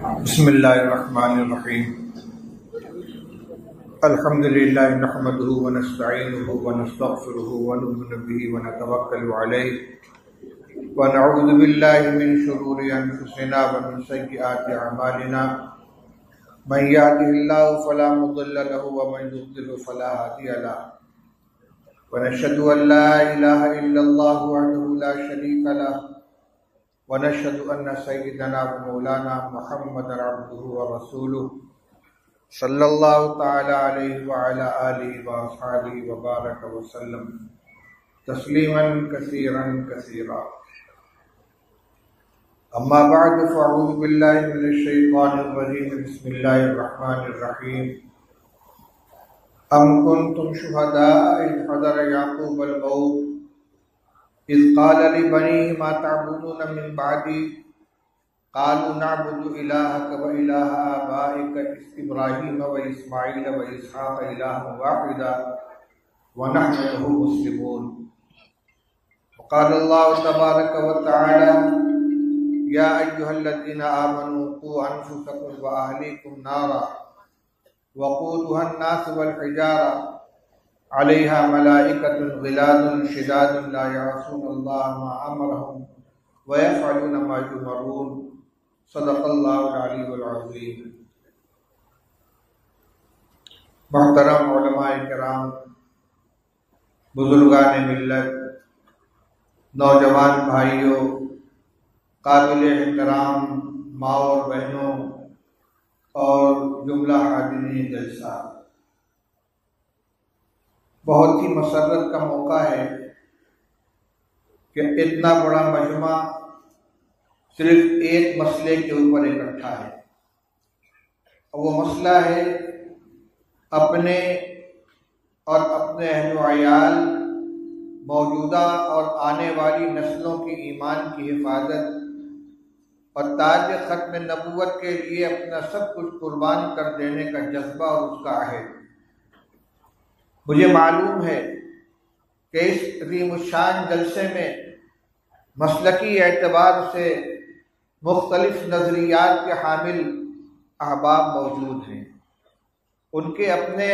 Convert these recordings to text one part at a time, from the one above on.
بسم اللہ الرحمن الرحیم الحمد للہ نحمده ونستعینه ونستغفره ونؤمن به ونتوکل علیہ ونعوذ باللہ من شرور انفسنا ومن سیئات اعمالنا من یهده اللہ فلا مضل له ومن یضلل فلا هادی له ونشهد ان لا الہ الا اللہ وحده لا شریک له ونشهد أن سيدنا ومولانا محمد عبده ورسوله صلى الله تعالى عليه وعلى آله وأصحابه وبارك وسلم تسليما كثيرا كثيرا. أما بعد فأعوذ بالله من الشيطان الرجيم. بسم الله الرحمن الرحيم. أم كنتم شهداء إذ حضر يعقوب الموت إذ قال لبنيه ما تعبدون من بعدي قالوا نعبد إلهك وإله آبائك إبراهيم وإسماعيل وإسحاق إلها واحدا ونحن له مسلمون. وقال الله تبارك وتعالى يا أيها الذين آمنوا قوا أنفسكم وأهليكم نارا وقودها الناس والحجارة علیہا ملائکۃ غلاظ شداد لا یعصون اللہ ما امرهم ویفعلون ما یؤمرون. صدق اللہ العلی العظیم. محترم علماء کرام، بزرگان ملت، نوجوان بھائیوں، قابل احترام ماں اور بہنوں اور جملہ حاضرین جلسہ، بہت ہی مسرت کا موقع ہے کہ اتنا بڑا مجمع صرف ایک مسئلے کے اوپر اکٹھا ہے، اور وہ مسئلہ ہے اپنے اور اپنے اہل و عیال، موجودہ اور آنے والی نسلوں کی ایمان کی حفاظت اور تاج ختم نبوت کے لیے اپنا سب کچھ قربان کر دینے کا جذبہ اور اس کا عہد. مجھے معلوم ہے کہ اس عظیم الشان جلسے میں مسلکی اعتبار سے مختلف نظریات کے حامل احباب موجود ہیں. ان کے اپنے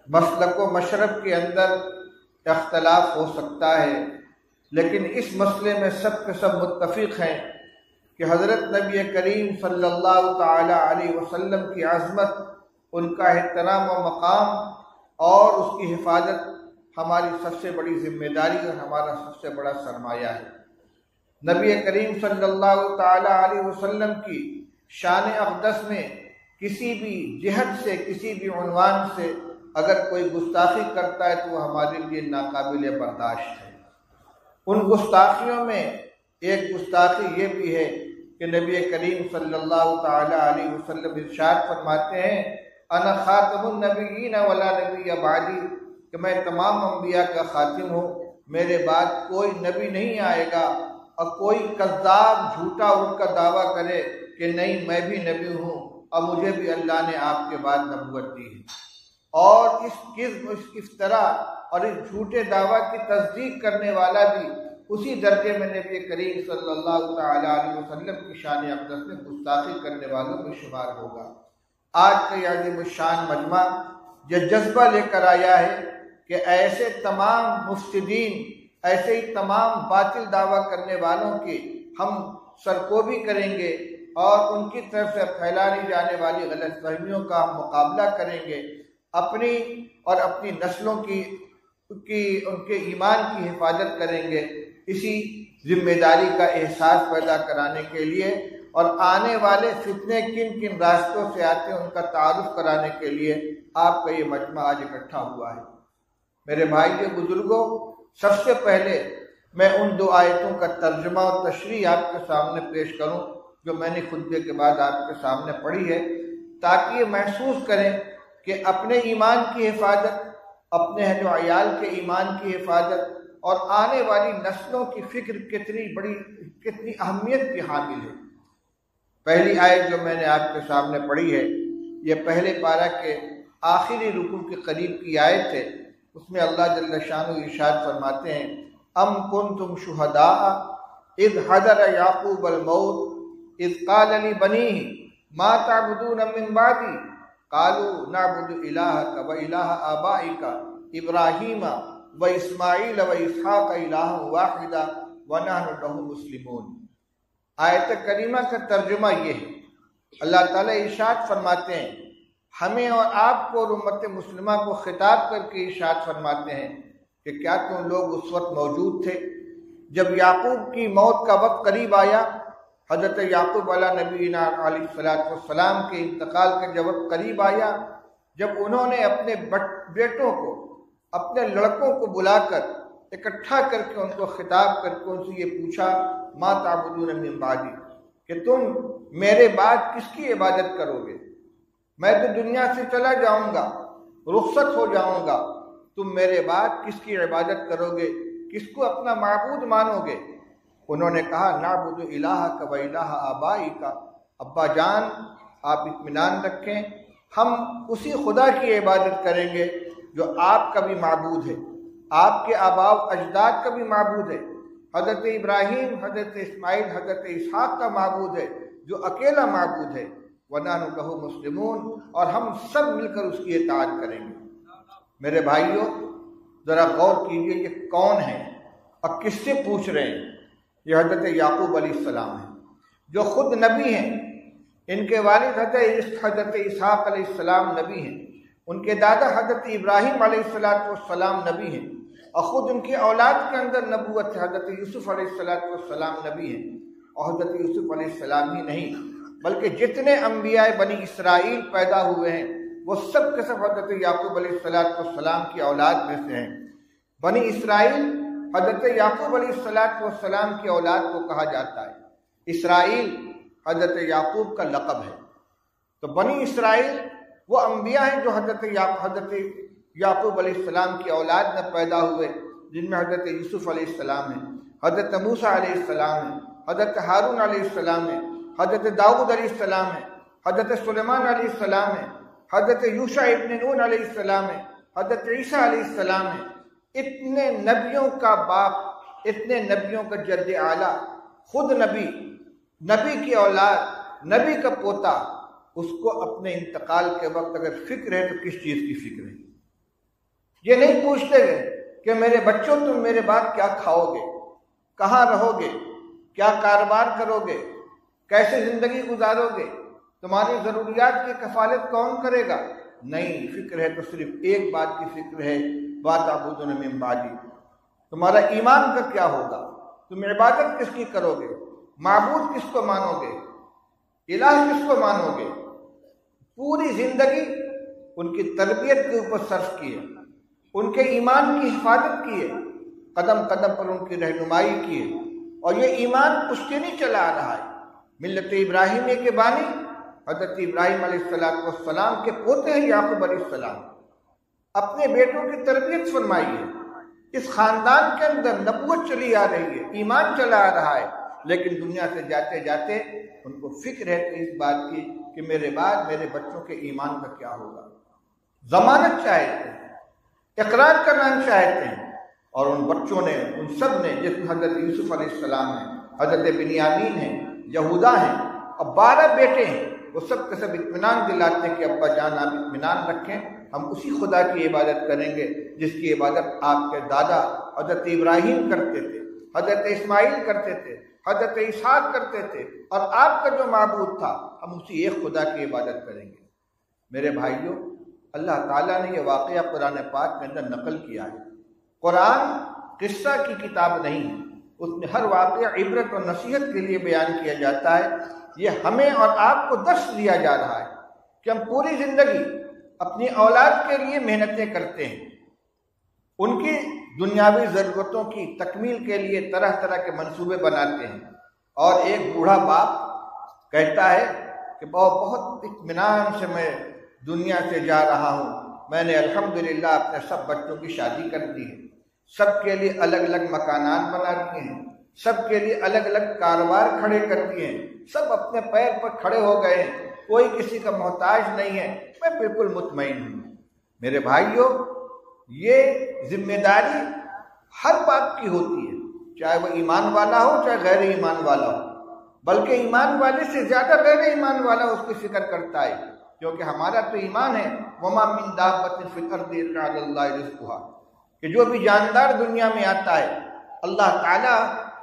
مسلک و مشرب کے اندر اختلاف ہو سکتا ہے، لیکن اس مسئلے میں سب کے سب متفق ہیں کہ حضرت نبی کریم صلی اللہ تعالی علیہ وسلم کی عظمت، ان کا احترام و مقام اور اس کی حفاظت ہماری سب سے بڑی ذمہ داری اور ہمارا سب سے بڑا سرمایہ ہے. نبی کریم صلی اللہ تعالی علیہ وسلم کی شان اقدس میں کسی بھی جہت سے، کسی بھی عنوان سے اگر کوئی گستاخی کرتا ہے تو وہ ہمارے لیے ناقابل برداشت ہے. ان گستاخیوں میں ایک گستاخی یہ بھی ہے کہ نبی کریم صلی اللہ تعالی علیہ وسلم ارشاد فرماتے ہیں انا خاتم النبیین ولا نبی بعدی، کہ میں تمام انبیاء کا خاتم ہوں، میرے بعد کوئی نبی نہیں آئے گا. اور کوئی کذاب جھوٹا ان کا دعویٰ کرے کہ نہیں میں بھی نبی ہوں اور مجھے بھی اللہ نے آپ کے بعد نبوت دی ہے، اور اس کذب، اس افطرا اور اس جھوٹے دعویٰ کی تصدیق کرنے والا بھی اسی درجے میں نبی کریم صلی اللہ تعالی علیہ وسلم کی شان اقدس میں گستاخی کرنے والوں میں شمار ہوگا. آج کا یہ عظیم الشان مجمع یہ جذبہ لے کر آیا ہے کہ ایسے تمام مفسدین، ایسے ہی تمام باطل دعویٰ کرنے والوں کی ہم سرکوبی کریں گے اور ان کی طرف سے پھیلائی جانے والی غلط فہمیوں کا ہم مقابلہ کریں گے. اپنی اور اپنی نسلوں کی ان کے ایمان کی حفاظت کریں گے. اسی ذمہ داری کا احساس پیدا کرانے کے لیے اور آنے والے فتنے کن کن راستوں سے آتے ہیں ان کا تعارف کرانے کے لیے آپ کا یہ مجمع آج اکٹھا ہوا ہے. میرے بھائیو بزرگوں، سب سے پہلے میں ان دو آیتوں کا ترجمہ اور تشریح آپ کے سامنے پیش کروں جو میں نے خطبے کے بعد آپ کے سامنے پڑھی ہے، تاکہ یہ محسوس کریں کہ اپنے ایمان کی حفاظت، اپنے اہل و عیال کے ایمان کی حفاظت اور آنے والی نسلوں کی فکر کتنی اہمیت کی حامل ہے. پہلی آیت جو میں نے آپ کے سامنے پڑھی ہے یہ پہلے پارہ کے آخری رکوع کے قریب کی آیت ہے. اس میں اللہ جل شانہ ارشاد فرماتے ہیں ام کنتم شہداء اذ حضر یعقوب الموت اذ قال لبنیہ ما تعبدون من بعدی قالوا نعبد الہک و الہ آبائک ابراہیم و اسماعیل و اسحاق الہ واحدا ونحن لہ مسلمون۔ آیت کریمہ کا ترجمہ یہ ہے، اللہ تعالیٰ ارشاد فرماتے ہیں، ہمیں اور آپ کو اور امت مسلمہ کو خطاب کر کے ارشاد فرماتے ہیں کہ کیا تم لوگ اس وقت موجود تھے جب یعقوب کی موت کا وقت قریب آیا؟ حضرت یعقوب علیہ نبینا علیہ السلام کے انتقال کا جب وقت قریب آیا، جب انہوں نے اپنے بیٹوں کو، اپنے لڑکوں کو بلا کر اکٹھا کر کے ان کو خطاب کر کے ان سے یہ پوچھا، ما تعبدون من بعدی، کہ تم میرے بعد کس کی عبادت کرو گے؟ میں تو دنیا سے چلا جاؤں گا، رخصت ہو جاؤں گا، تم میرے بعد کس کی عبادت کرو گے، کس کو اپنا معبود مانو گے؟ انہوں نے کہا نعبد الہک و الہ آبائک، ابا جان آپ اطمینان رکھیں، ہم اسی خدا کی عبادت کریں گے جو آپ کا بھی معبود ہے، آپ کے آباء و اجداد کا بھی معبود ہے، حضرت ابراہیم، حضرت اسماعیل، حضرت اسحاق کا معبود ہے جو اکیلا معبود ہے، وَنَحْنُ لَهُ مُسْلِمُونَ، اور ہم سب مل کر اس کی اطاعت کریں گے۔ میرے بھائیوں ذرا غور کیجئے یہ کون ہیں اور کس سے پوچھ رہے ہیں؟ یہ حضرت یعقوب علیہ السلام ہیں جو خود نبی ہیں، ان کے والد حضرت اسحاق علیہ السلام نبی ہیں، ان کے دادا حضرت ابراہیم علیہ السلام نبی ہیں، اور خود ان کی اولاد کے اندر نبوت ہے، حضرت یوسف علیہ السلام نبی ہیں، اور حضرت یوسف علیہ السلام ہی نہیں بلکہ جتنے انبیاء بنی اسرائیل پیدا ہوئے ہیں وہ سب کے سب حضرت یعقوب علیہ السلام کی اولاد میں سے ہیں۔ بنی اسرائیل حضرت یعقوب علیہ السلام کی اولاد کو کہا جاتا ہے، اسرائیل حضرت یعقوب کا لقب ہے۔ تو بنی اسرائیل وہ انبیاء ہیں جو حضرت یعقوب علیہ السلام کی اولاد میں پیدا ہوئے، جن میں حضرت یوسف علیہ السلام ہیں، حضرت موسیٰ علیہ السلام ہیں، حضرت ہارون علیہ السلام ہیں، حضرت داؤد علیہ السلام ہیں، حضرت سلیمان علیہ السلام ہیں، حضرت یوشع ابن نون علیہ السلام ہیں، حضرت عیسیٰ علیہ السلام ہیں۔ اتنے نبیوں کا باپ، اتنے نبیوں کا جد اعلیٰ، خود نبی کی اولاد، نبی کا پوتا، اس کو اپنے انتقال کے وقت اگر فکر ہے تو کس چیز کی فکر ہے؟ یہ نہیں پوچھتے گئے کہ میرے بچوں تم میرے بعد کیا کھاؤ گے، کہاں رہو گے، کیا کاروبار کرو گے، کیسے زندگی گزارو گے، تمہاری ضروریات کی کفالت کون کرے گا؟ نہیں، فکر ہے تو صرف ایک بات کی فکر ہے، وَتَعْبُدُونَ مِن بَعْدِي، تمہارا ایمان کا کیا ہوگا، تم عبادت کس کی کرو گے، معبود کس کو مانو گے، الہ کس کو مانو گے؟ پوری زندگی ان کی تربیت کے اوپر صرف کی ہے، ان کے ایمان کی حفاظت کی ہے، قدم قدم پر ان کی رہنمائی کی ہے، اور یہ ایمان پشتی نہیں چلا آ رہا ہے۔ ملت ابراہیمیہ کے بانی حضرت ابراہیم علیہ السلام کے پوتے ہیں یعقوب علیہ السلام، اپنے بیٹوں کی تربیت فرمائی ہے، اس خاندان کے اندر نبوت چلی آ رہی ہے، ایمان چلا آ رہا ہے، لیکن دنیا سے جاتے جاتے ان کو فکر ہے کہ اس بات کی کہ میرے بعد میرے بچوں کے ایمان کا کیا ہوگا۔ ضمانت چاہتے ہیں، اقرار کرنا چاہتے ہیں، اور ان بچوں نے، ان سب نے، جس میں حضرت یوسف علیہ السلام ہیں، حضرت بنیامین ہیں، یہودا ہیں، اور 12 بیٹے ہیں، وہ سب کے سب اطمینان دلاتے ہیں کہ ابا جان آپ اطمینان رکھیں، ہم اسی خدا کی عبادت کریں گے جس کی عبادت آپ کے دادا حضرت ابراہیم کرتے تھے، حضرت اسماعیل کرتے تھے، حضرت اسحاق کرتے تھے، اور آپ کا جو معبود تھا ہم اسی ایک خدا کی عبادت کریں گے۔ میرے بھائیوں، اللہ تعالیٰ نے یہ واقعہ قرآن پاک کے اندر نقل کیا ہے۔ قرآن قصہ کی کتاب نہیں ہے، اس میں ہر واقعہ عبرت اور نصیحت کے لیے بیان کیا جاتا ہے۔ یہ ہمیں اور آپ کو درس دیا جا رہا ہے کہ ہم پوری زندگی اپنی اولاد کے لیے محنتیں کرتے ہیں، ان کی دنیاوی ضرورتوں کی تکمیل کے لیے طرح طرح کے منصوبے بناتے ہیں، اور ایک بوڑھا باپ کہتا ہے کہ بہت اطمینان سے میں دنیا سے جا رہا ہوں، میں نے الحمدللہ اپنے سب بچوں کی شادی کر دی ہے، سب کے لیے الگ الگ مکانات بنا دیے ہیں، سب کے لیے الگ الگ کاروبار کھڑے کر دیے ہیں، سب اپنے پیر پر کھڑے ہو گئے ہیں، کوئی کسی کا محتاج نہیں ہے، میں بالکل مطمئن ہوں۔ میرے بھائیوں، یہ ذمہ داری ہر باپ کی ہوتی ہے، چاہے وہ ایمان والا ہو چاہے غیر ایمان والا ہو۔ بلکہ ایمان والے سے زیادہ غیر ایمان والا اس کی فکر کرتا ہے، کیونکہ ہمارا تو ایمان ہے وما من دابۃ فی الارض الا علی اللہ رزقها، کہ جو بھی جاندار دنیا میں آتا ہے اللہ تعالیٰ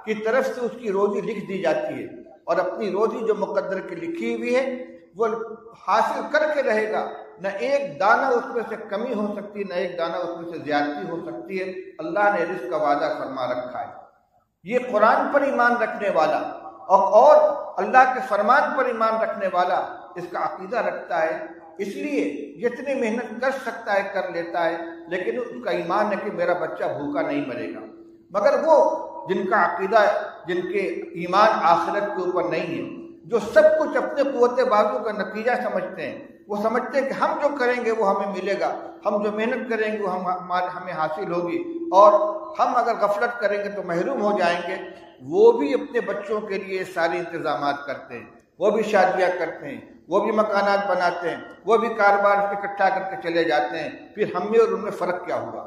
کی طرف سے اس کی روزی لکھ دی جاتی ہے، اور اپنی روزی جو مقدر کی لکھی ہوئی ہے وہ حاصل کر کے رہے گا، نہ ایک دانہ اس میں سے کمی ہو سکتی، نہ ایک دانہ اس میں سے زیادتی ہو سکتی ہے۔ اللہ نے رزق کا وعدہ فرما رکھا ہے۔ یہ قرآن پر ایمان رکھنے والا اور اللہ کے فرمان پر ایمان رکھنے والا اس کا عقیدہ رکھتا ہے، اس لیے جتنی محنت کر سکتا ہے کر لیتا ہے، لیکن اس کا ایمان ہے کہ میرا بچہ بھوکا نہیں مرے گا۔ مگر وہ جن کا عقیدہ، جن کے ایمان آخرت کے اوپر نہیں ہے، جو سب کچھ اپنے قوت بازو کا نتیجہ سمجھتے ہیں، وہ سمجھتے ہیں کہ ہم جو کریں گے وہ ہمیں ملے گا، ہم جو محنت کریں گے وہ ہمیں حاصل ہوگی، اور ہم اگر غفلت کریں گے تو محروم ہو جائیں گے، وہ بھی اپنے بچوں کے لیے سارے انتظامات کرتے ہیں، وہ بھی شادیاں کرتے ہیں، وہ بھی مکانات بناتے ہیں، وہ بھی کاروبار اکٹھا کر کے چلے جاتے ہیں، پھر ہم میں اور ان میں فرق کیا ہوا؟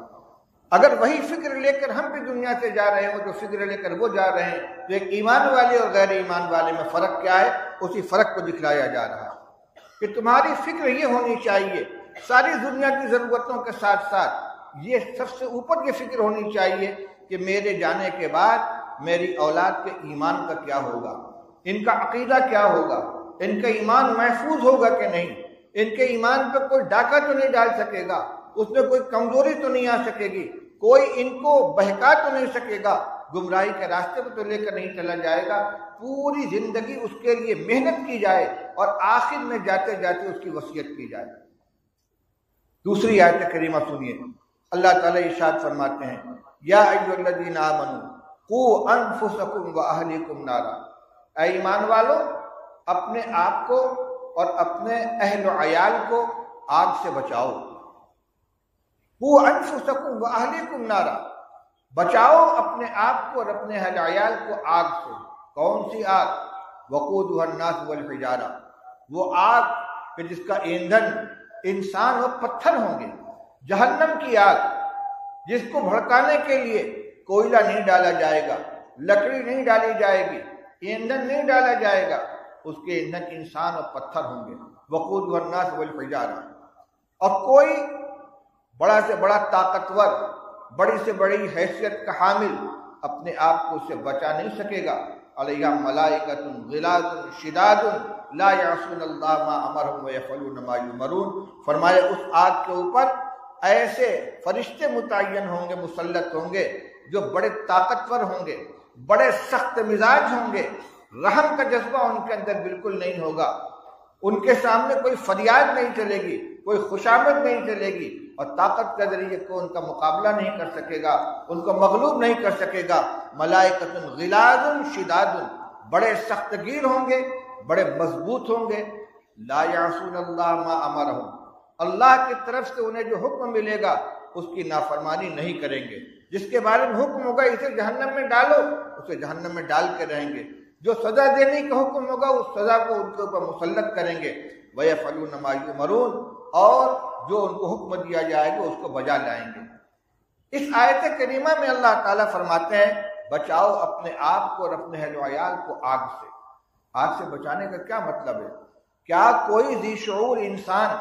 اگر وہی فکر لے کر ہم بھی دنیا سے جا رہے ہیں، وہ جو فکر لے کر وہ جا رہے ہیں، تو ایک ایمان والے اور غیر ایمان والے میں فرق کیا ہے؟ اسی فرق کو دکھلایا جا رہا ہے کہ تمہاری فکر یہ ہونی چاہیے، ساری دنیا کی ضرورتوں کے ساتھ ساتھ یہ سب سے اوپر یہ فکر ہونی چاہیے کہ میرے جانے کے بعد میری اولاد کے ایمان کا کیا ہوگا، ان کا عقیدہ کیا ہوگا، ان کا ایمان محفوظ ہوگا کہ نہیں، ان کے ایمان پہ کوئی ڈاکہ تو نہیں ڈال سکے گا، اس میں کوئی کمزوری تو نہیں آ سکے گی، کوئی ان کو بہکا تو نہیں سکے گا، گمراہی کے راستے پہ تو لے کر نہیں چلا جائے گا۔ پوری زندگی اس کے لیے محنت کی جائے اور آخر میں جاتے جاتے اس کی وصیت کی جائے۔ دوسری آیت کریمہ سنیے، اللہ تعالیٰ ارشاد فرماتے ہیں یا ایھا الذین آمنوا قوا انفسکم واہلیکم نارا، اے ایمان والو اپنے آپ کو اور اپنے اہل و عیال کو آگ سے بچاؤ۔ قوا انفسکم واہلیکم نارا، بچاؤ اپنے آپ کو اور اپنے اہل و عیال کو آگ سے۔ کون سی آگ؟ وقودھا الناس والحجارہ، وہ آگ کہ جس کا ایندھن انسان اور پتھر ہوں گے، جہنم کی آگ جس کو بھڑکانے کے لیے کوئلہ نہیں ڈالا جائے گا، لکڑی نہیں ڈالی جائے گی، ایندھن نہیں ڈالا جائے گا، اس کے ایندھن انسان اور پتھر ہوں گے۔ وقودھا الناس والحجارہ، اور کوئی بڑا سے بڑا طاقتور، بڑی سے بڑی حیثیت کا حامل اپنے آپ کو اس سے بچا نہیں سکے گا۔ علیہا ملائکۃ غلاظ شداد لا یعصون اللہ ما امرہم ویفعلون ما یؤمرون، فرمایا اس آگ کے اوپر ایسے فرشتے متعین ہوں گے، مسلط ہوں گے، جو بڑے طاقتور ہوں گے، بڑے سخت مزاج ہوں گے، رحم کا جذبہ ان کے اندر بالکل نہیں ہوگا، ان کے سامنے کوئی فریاد نہیں چلے گی، کوئی خوشامد نہیں چلے گی، اور طاقت کے ذریعے کو ان کا مقابلہ نہیں کر سکے گا، ان کو مغلوب نہیں کر سکے گا۔ ملائکۃ غلاظ شداد، بڑے سخت گیر ہوں گے، بڑے مضبوط ہوں گے۔ لا یعصون اللہ ما امرہم، اللہ کی طرف سے انہیں جو حکم ملے گا اس کی نافرمانی نہیں کریں گے۔ جس کے بارے میں حکم ہوگا اسے جہنم میں ڈالو، اسے جہنم میں ڈال کے رہیں گے۔ جو سزا دینے کا حکم ہوگا اس سزا کو ان کے اوپر مسلط کریں گے۔ وَيَفْعَلُونَ مَا يُؤْمَرُونَ، اور جو ان کو حکم دیا جائے گا اس کو بجا لائیں گے۔ اس آیت کریمہ میں اللہ تعالیٰ فرماتے ہیں بچاؤ اپنے آپ کو اور اپنے اہل و عیال کو آگ سے۔ آگ سے بچانے کا کیا مطلب ہے؟ کیا کوئی ذی شعور انسان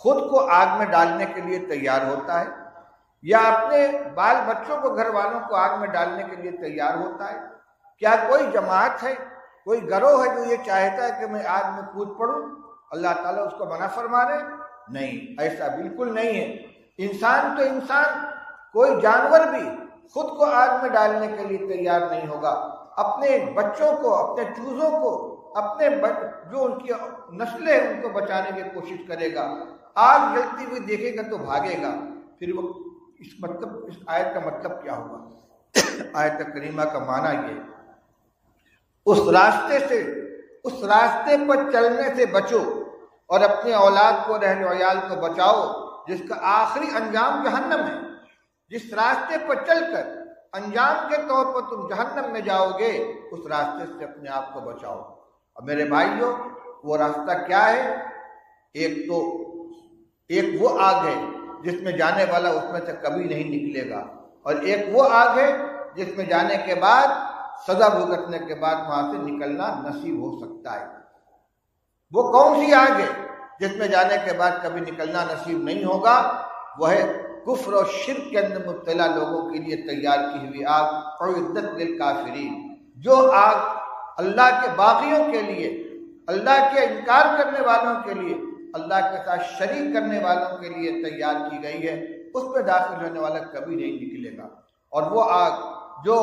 خود کو آگ میں ڈالنے کے لیے تیار ہوتا ہے، یا اپنے بال بچوں کو، گھر والوں کو آگ میں ڈالنے کے لیے تیار ہوتا ہے؟ کیا کوئی جماعت ہے، کوئی گروہ ہے جو یہ چاہتا ہے کہ میں آگ میں کود پڑوں؟ اللہ تعالیٰ اس کو منع فرما رہے؟ نہیں، ایسا بالکل نہیں ہے۔ انسان تو انسان، کوئی جانور بھی خود کو آگ میں ڈالنے کے لیے تیار نہیں ہوگا، اپنے بچوں کو، اپنے چوزوں کو، اپنے جو ان کی نسلیں ہیں ان کو بچانے کی کوشش کرے گا۔ آگ جلتی ہوئی دیکھے گا تو بھاگے گا۔ پھر وہ اس آیت کا مطلب کیا ہوگا؟ آیت کریمہ کا معنی یہ، اس راستے پر چلنے سے بچو اور اپنے اولاد کو، اہل و عیال کو بچاؤ جس کا آخری انجام جہنم ہے۔ جس راستے پر چل کر انجام کے طور پر تم جہنم میں جاؤ گے، اس راستے سے اپنے آپ کو بچاؤ۔ اور میرے بھائیو، وہ راستہ کیا ہے؟ ایک وہ آگ ہے جس میں جانے والا اس میں سے کبھی نہیں نکلے گا، اور ایک وہ آگ ہے جس میں جانے کے بعد سزا بھگتنے کے بعد وہاں سے نکلنا نصیب ہو سکتا ہے۔ وہ کون سی آگ ہے جس میں جانے کے بعد کبھی نکلنا نصیب نہیں ہوگا؟ وہ ہے کفر اور شرک کے اندر مبتلا لوگوں کے لیے تیار کی ہوئی آگ، اعدت للکافرین۔ جو آگ اللہ کے باغیوں کے لیے، اللہ کے انکار کرنے والوں کے لیے، اللہ کے ساتھ شریک کرنے والوں کے لیے تیار کی گئی ہے، اس میں داخل ہونے والا کبھی نہیں نکلے گا۔ اور وہ آگ جو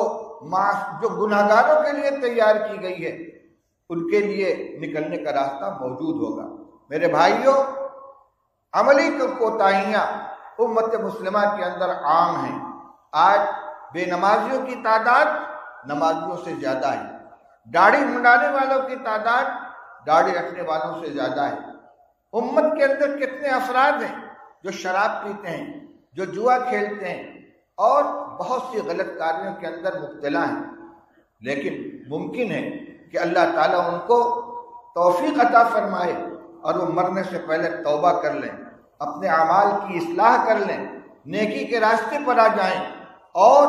گناہگاروں کے لیے تیار کی گئی ہے، ان کے لیے نکلنے کا راستہ موجود ہوگا۔ میرے بھائیوں، عملی کوتاہیاں امت مسلمہ کے اندر عام ہیں۔ آج بے نمازیوں کی تعداد نمازیوں سے زیادہ ہے، داڑھی منڈانے والوں کی تعداد داڑھی رکھنے والوں سے زیادہ ہے۔ امت کے اندر کتنے افراد ہیں جو شراب پیتے ہیں، جو جوا کھیلتے ہیں اور بہت سی غلط کاریوں کے اندر مبتلا ہیں، لیکن ممکن ہے کہ اللہ تعالیٰ ان کو توفیق عطا فرمائے اور وہ مرنے سے پہلے توبہ کر لیں، اپنے اعمال کی اصلاح کر لیں، نیکی کے راستے پر آ جائیں، اور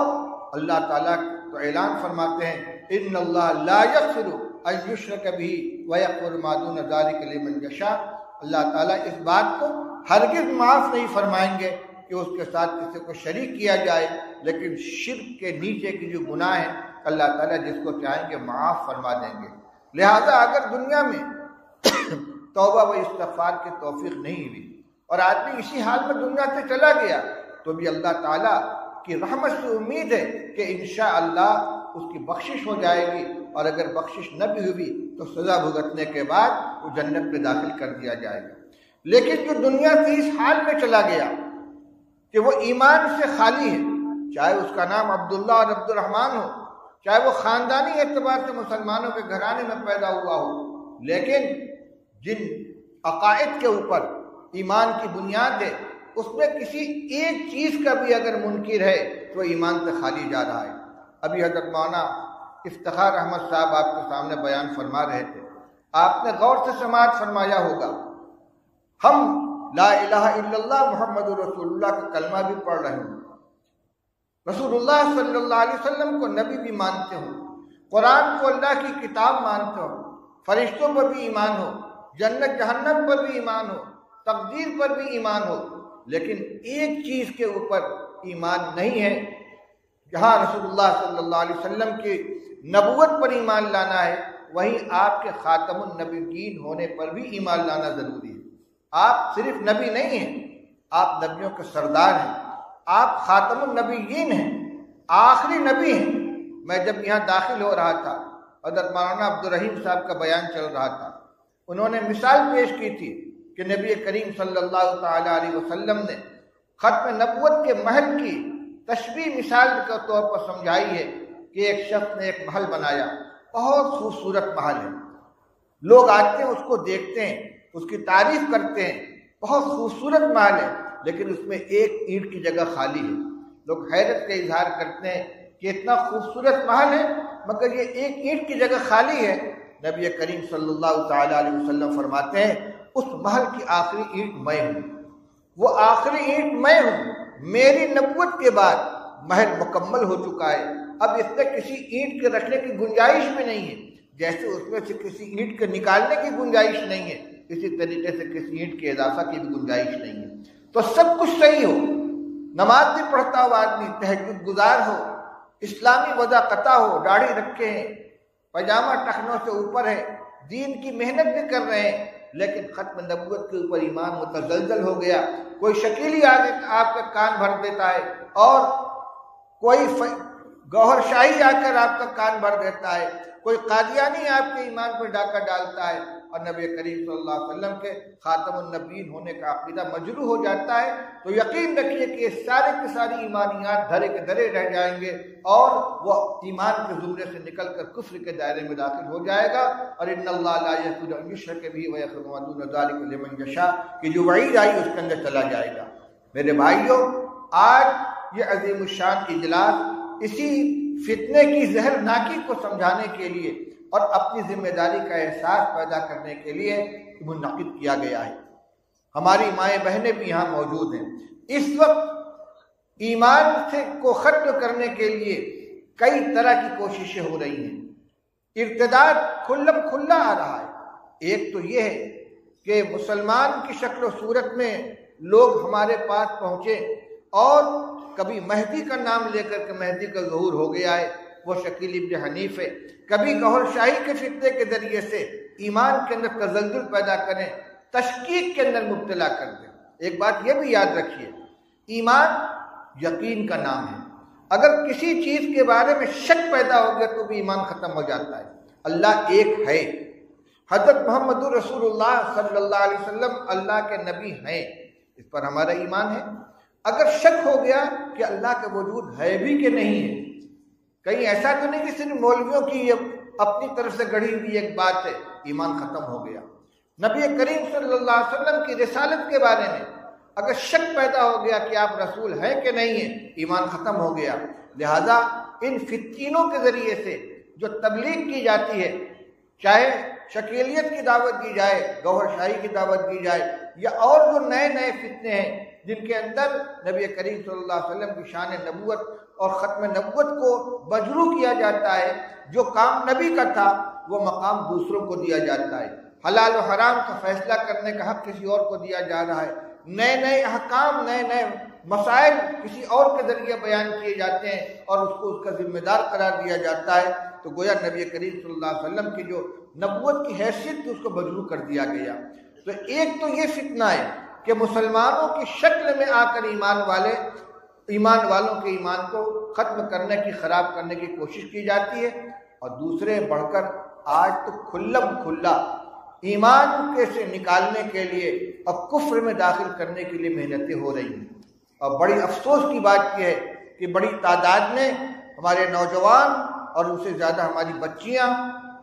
اللہ تعالیٰ تو اعلان فرماتے ہیں ان اللہ لا یغفر ان یشرک بہ ویغفر ما دون ذلک لمن یشاء۔ اللہ تعالیٰ اس بات کو ہرگز معاف نہیں فرمائیں گے کہ اس کے ساتھ کسی کو شریک کیا جائے، لیکن شرک کے نیچے کی جو گناہ ہیں اللہ تعالیٰ جس کو چاہیں گے معاف فرما دیں گے۔ لہذا اگر دنیا میں توبہ و استغفار کی توفیق نہیں ہوئی اور آدمی اسی حال میں دنیا سے چلا گیا، تو بھی اللہ تعالیٰ کی رحمت سے امید ہے کہ انشاءاللہ اس کی بخشش ہو جائے گی، اور اگر بخشش نہ بھی ہوئی تو سزا بھگتنے کے بعد وہ جنت میں داخل کر دیا جائے گا۔ لیکن جو دنیا سے اس حال میں چلا گیا کہ وہ ایمان سے خالی ہے، چاہے اس کا نام عبداللہ اور عبد الرحمن ہو، چاہے وہ خاندانی اعتبار سے مسلمانوں کے گھرانے میں پیدا ہوا ہو، لیکن جن عقائد کے اوپر ایمان کی بنیاد ہے اس میں کسی ایک چیز کا بھی اگر منکر ہے تو ایمان سے خالی جا رہا ہے۔ ابھی حضرت مولانا افتخار احمد صاحب آپ کے سامنے بیان فرما رہے تھے، آپ نے غور سے سماعت فرمایا ہوگا، ہم لا الہ الا اللہ محمد رسول اللہ کا کلمہ بھی پڑھ رہے ہوں، رسول اللہ صلی اللہ علیہ وسلم کو نبی بھی مانتے ہوں، قرآن کو اللہ کی کتاب مانتے ہوں، فرشتوں پر بھی ایمان ہو، جنت جہنم پر بھی ایمان ہو، تقدیر پر بھی ایمان ہو، لیکن ایک چیز کے اوپر ایمان نہیں ہے۔ جہاں رسول اللہ صلی اللہ علیہ وسلم کی نبوت پر ایمان لانا ہے، وہیں آپ کے خاتم النبیین ہونے پر بھی ایمان لانا ضروری ہے۔ آپ صرف نبی نہیں ہیں، آپ نبیوں کے سردار ہیں، آپ خاتم النبیین ہیں، آخری نبی ہیں۔ میں جب یہاں داخل ہو رہا تھا، حضرت مولانا عبدالرحیم صاحب کا بیان چل رہا تھا، انہوں نے مثال پیش کی تھی کہ نبی کریم صلی اللہ تعالی علیہ وسلم نے ختم نبوت کے محل کی تشبیہ مثال کے طور پر سمجھائی ہے کہ ایک شخص نے ایک محل بنایا، بہت خوبصورت محل ہے، لوگ آتے ہیں اس کو دیکھتے ہیں، اس کی تعریف کرتے ہیں، بہت خوبصورت محل ہے، لیکن اس میں ایک اینٹ کی جگہ خالی ہے۔ لوگ حیرت کا اظہار کرتے ہیں کہ اتنا خوبصورت محل ہے مگر یہ ایک اینٹ کی جگہ خالی ہے۔ نبی کریم صلی اللہ تعالی علیہ وسلم فرماتے ہیں اس محل کی آخری اینٹ میں ہوں، وہ آخری اینٹ میں ہوں، میری نبوت کے بعد محل مکمل ہو چکا ہے، اب اس میں کسی اینٹ کے رکھنے کی گنجائش بھی نہیں ہے، جیسے اس میں سے کسی اینٹ کے نکالنے کی گنجائش نہیں ہے، اسی طریقے سے کسی اینٹ کے اضافہ کی بھی گنجائش نہیں ہے۔ تو سب کچھ صحیح ہو، نماز بھی پڑھتا ہو آدمی، تہجد گزار ہو، اسلامی وضاقتہ ہو، داڑھی رکھے ہیں، پاجامہ ٹخنوں سے اوپر ہے، دین کی محنت بھی کر رہے ہیں، لیکن ختم نبوت کے اوپر ایمان متزلزل ہو گیا، کوئی شکیلی آگے آپ کا کان بھر دیتا ہے، اور کوئی گوہر شاہی آ کر آپ کا کان بھر دیتا ہے، کوئی قادیانی آپ کے ایمان پر ڈاکہ ڈالتا ہے، اور نبی کریم صلی اللہ علیہ وسلم کے خاتم النبیین ہونے کا عقیدہ مجروح ہو جاتا ہے، تو یقین رکھیے کہ یہ سارے کے ساری ایمانیات دھرے کے دھرے رہ جائیں گے، اور وہ ایمان کے زمرے سے نکل کر کفر کے دائرے میں داخل ہو جائے گا۔ اور ان اللہ لا یغفر ان یشرک بہ ویغفر ما دون ذلک لمن یشاء کہ جو وعید آئی اس کے اندر چلا جائے گا۔ میرے بھائیوں، آج یہ عظیم الشان اجلاس اسی فتنے کی زہرناکی کو سمجھانے کے لیے اور اپنی ذمہ داری کا احساس پیدا کرنے کے لیے منعقد کیا گیا ہے۔ ہماری مائیں بہنیں بھی یہاں موجود ہیں۔ اس وقت ایمان کو ختم کرنے کے لیے کئی طرح کی کوششیں ہو رہی ہیں، ارتداد کھلم کھلا آ رہا ہے۔ ایک تو یہ ہے کہ مسلمان کی شکل و صورت میں لوگ ہمارے پاس پہنچے اور کبھی مہدی کا نام لے کر کے مہدی کا ظہور ہو گیا ہے، وہ شکیل ابن حنیف ہے، کبھی گوہر شاہی کے فتنے کے ذریعے سے ایمان کے اندر تزلزل پیدا کریں، تشکیک کے اندر مبتلا کر دیں۔ ایک بات یہ بھی یاد رکھیے، ایمان یقین کا نام ہے، اگر کسی چیز کے بارے میں شک پیدا ہو گیا تو بھی ایمان ختم ہو جاتا ہے۔ اللہ ایک ہے، حضرت محمد رسول اللہ صلی اللہ علیہ وسلم اللہ کے نبی ہیں، اس پر ہمارا ایمان ہے۔ اگر شک ہو گیا کہ اللہ کا وجود ہے بھی کہ نہیں ہے، کہیں ایسا تو نہیں کہ صرف مولویوں کی یہ اپنی طرف سے گڑھی ہوئی ایک بات ہے، ایمان ختم ہو گیا۔ نبی کریم صلی اللہ علیہ وسلم کی رسالت کے بارے میں اگر شک پیدا ہو گیا کہ آپ رسول ہیں کہ نہیں ہیں، ایمان ختم ہو گیا۔ لہذا ان فتنوں کے ذریعے سے جو تبلیغ کی جاتی ہے، چاہے شکیلیت کی دعوت دی جائے، گوہر شاہی کی دعوت دی جائے، یا اور جو نئے نئے فتنے ہیں جن کے اندر نبی کریم صلی اللہ علیہ وسلم کی شان نبوت اور ختم نبوت کو مجروح کیا جاتا ہے، جو کام نبی کا تھا وہ مقام دوسروں کو دیا جاتا ہے، حلال و حرام کا فیصلہ کرنے کا حق کسی اور کو دیا جا رہا ہے، نئے نئے احکام، نئے نئے مسائل کسی اور کے ذریعے بیان کیے جاتے ہیں اور اس کو اس کا ذمہ دار قرار دیا جاتا ہے، تو گویا نبی کریم صلی اللہ علیہ وسلم کی جو نبوت کی حیثیت تھی اس کو مجروح کر دیا گیا۔ تو ایک تو یہ فتنہ ہے کہ مسلمانوں کی شکل میں آ کر ایمان والوں کے ایمان کو ختم کرنے کی، خراب کرنے کی کوشش کی جاتی ہے، اور دوسرے بڑھ کر آج تو کھلم کھلا ایمان کے سے نکالنے کے لیے اور کفر میں داخل کرنے کے لیے محنتیں ہو رہی ہیں۔ اور بڑی افسوس کی بات یہ ہے کہ بڑی تعداد میں ہمارے نوجوان اور ان سے زیادہ ہماری بچیاں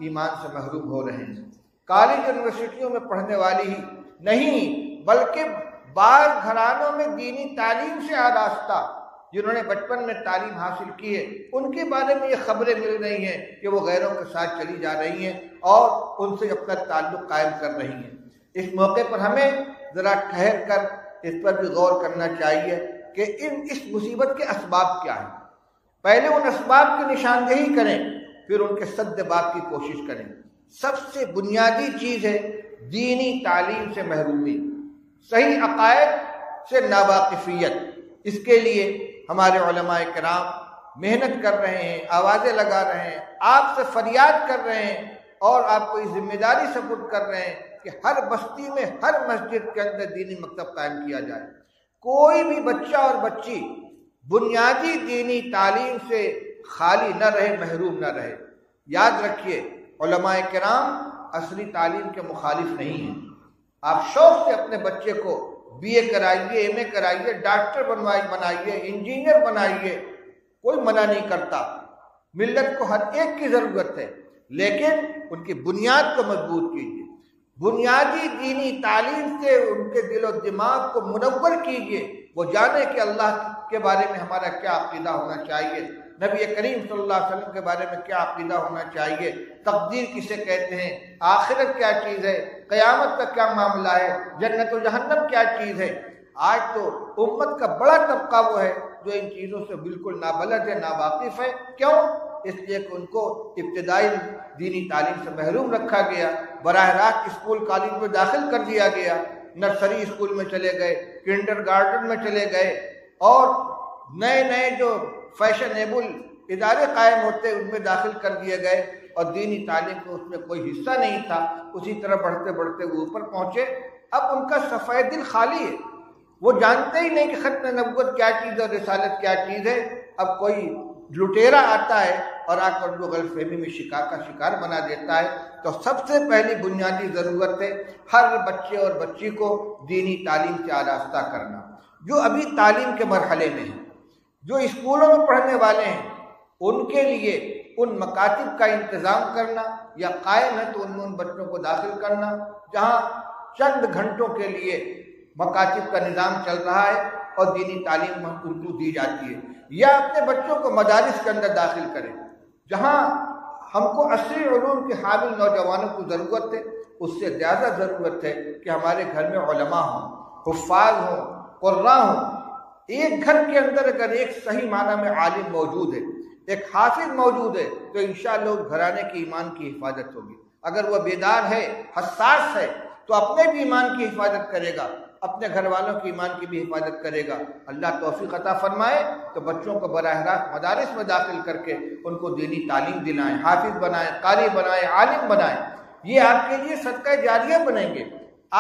ایمان سے محروم ہو رہے ہیں۔ کالج یونیورسٹیوں میں پڑھنے والی ہی نہیں بلکہ بعض گھرانوں میں دینی تعلیم سے آراستہ جنہوں نے بچپن میں تعلیم حاصل کی ہے، ان کے بارے میں یہ خبریں مل رہی ہیں کہ وہ غیروں کے ساتھ چلی جا رہی ہیں اور ان سے اپنا تعلق قائم کر رہی ہیں۔ اس موقع پر ہمیں ذرا ٹھہر کر اس پر بھی غور کرنا چاہیے کہ اس مصیبت کے اسباب کیا ہیں۔ پہلے ان اسباب کی نشاندہی کریں، پھر ان کے سد باب کی کوشش کریں۔ سب سے بنیادی چیز ہے دینی تعلیم سے محرومی، صحیح عقائد سے ناواقفیت۔ اس کے لیے ہمارے علماء کرام محنت کر رہے ہیں، آوازیں لگا رہے ہیں، آپ سے فریاد کر رہے ہیں اور آپ کو یہ ذمہ داری سپرد کر رہے ہیں کہ ہر بستی میں، ہر مسجد کے اندر دینی مکتب قائم کیا جائے۔ کوئی بھی بچہ اور بچی بنیادی دینی تعلیم سے خالی نہ رہے، محروم نہ رہے۔ یاد رکھیے، علماء کرام عصری تعلیم کے مخالف نہیں ہیں۔ آپ شوق سے اپنے بچے کو بی اے کرائیے، ایم اے کرائیے، ڈاکٹر بنائیے، انجینئر بنائیے، کوئی منع نہیں کرتا۔ ملت کو ہر ایک کی ضرورت ہے، لیکن ان کی بنیاد کو مضبوط کیجیے، بنیادی دینی تعلیم سے ان کے دل و دماغ کو منور کیجیے، وہ جانے کہ اللہ کے بارے میں ہمارا کیا عقیدہ ہونا چاہیے، نبی کریم صلی اللہ علیہ وسلم کے بارے میں کیا عقیدہ ہونا چاہیے، تقدیر کسے کہتے ہیں، آخرت کیا چیز ہے، قیامت کا کیا معاملہ ہے، جنت و جہنم کیا چیز ہے۔ آج تو امت کا بڑا طبقہ وہ ہے جو ان چیزوں سے بالکل نابلد ہے، ناواقف ہے۔ کیوں؟ اس لیے کہ ان کو ابتدائی دینی تعلیم سے محروم رکھا گیا، براہ راست اسکول کالج میں داخل کر دیا گیا، نرسری اسکول میں چلے گئے، کنڈر گارڈن میں چلے گئے، اور نئے نئے جو فیشنیبل ادارے قائم ہوتے ان میں داخل کر دیے گئے، اور دینی تعلیم کو اس میں کوئی حصہ نہیں تھا۔ اسی طرح بڑھتے بڑھتے وہ اوپر پہنچے۔ اب ان کا صفحہ دل خالی ہے، وہ جانتے ہی نہیں کہ ختم نبوت کیا چیز ہے اور رسالت کیا چیز ہے۔ اب کوئی لٹیرا آتا ہے اور آ کر جو غلط فہمی میں شکار بنا دیتا ہے۔ تو سب سے پہلی بنیادی ضرورت ہے ہر بچے اور بچی کو دینی تعلیم سے آراستہ کرنا۔ جو ابھی تعلیم کے مرحلے میں ہیں، جو اسکولوں میں پڑھنے والے ہیں، ان کے لیے ان مکاتب کا انتظام کرنا، یا قائم ہے تو ان میں ان بچوں کو داخل کرنا جہاں چند گھنٹوں کے لیے مکاتب کا نظام چل رہا ہے اور دینی تعلیم ان کو دی جاتی ہے، یا اپنے بچوں کو مدارس کے اندر داخل کریں جہاں ہم کو عصری علوم کے حامل نوجوانوں کو ضرورت ہے۔ اس سے زیادہ ضرورت ہے کہ ہمارے گھر میں علماء ہوں، حفاظ ہوں، قراء ہوں۔ ایک گھر کے اندر اگر ایک صحیح معنی میں عالم موجود ہے، ایک حافظ موجود ہے تو انشاءاللہ اس گھرانے کے ایمان کی حفاظت ہوگی۔ اگر وہ بیدار ہے، حساس ہے، تو اپنے بھی ایمان کی حفاظت کرے گا، اپنے گھر والوں کی ایمان کی بھی حفاظت کرے گا۔ اللہ توفیق عطا فرمائے تو بچوں کو براہ راست مدارس میں داخل کر کے ان کو دینی تعلیم دلائیں، حافظ بنائیں، قاری بنائیں، عالم بنائیں۔ یہ آپ کے لیے صدقہ جاریہ بنیں گے،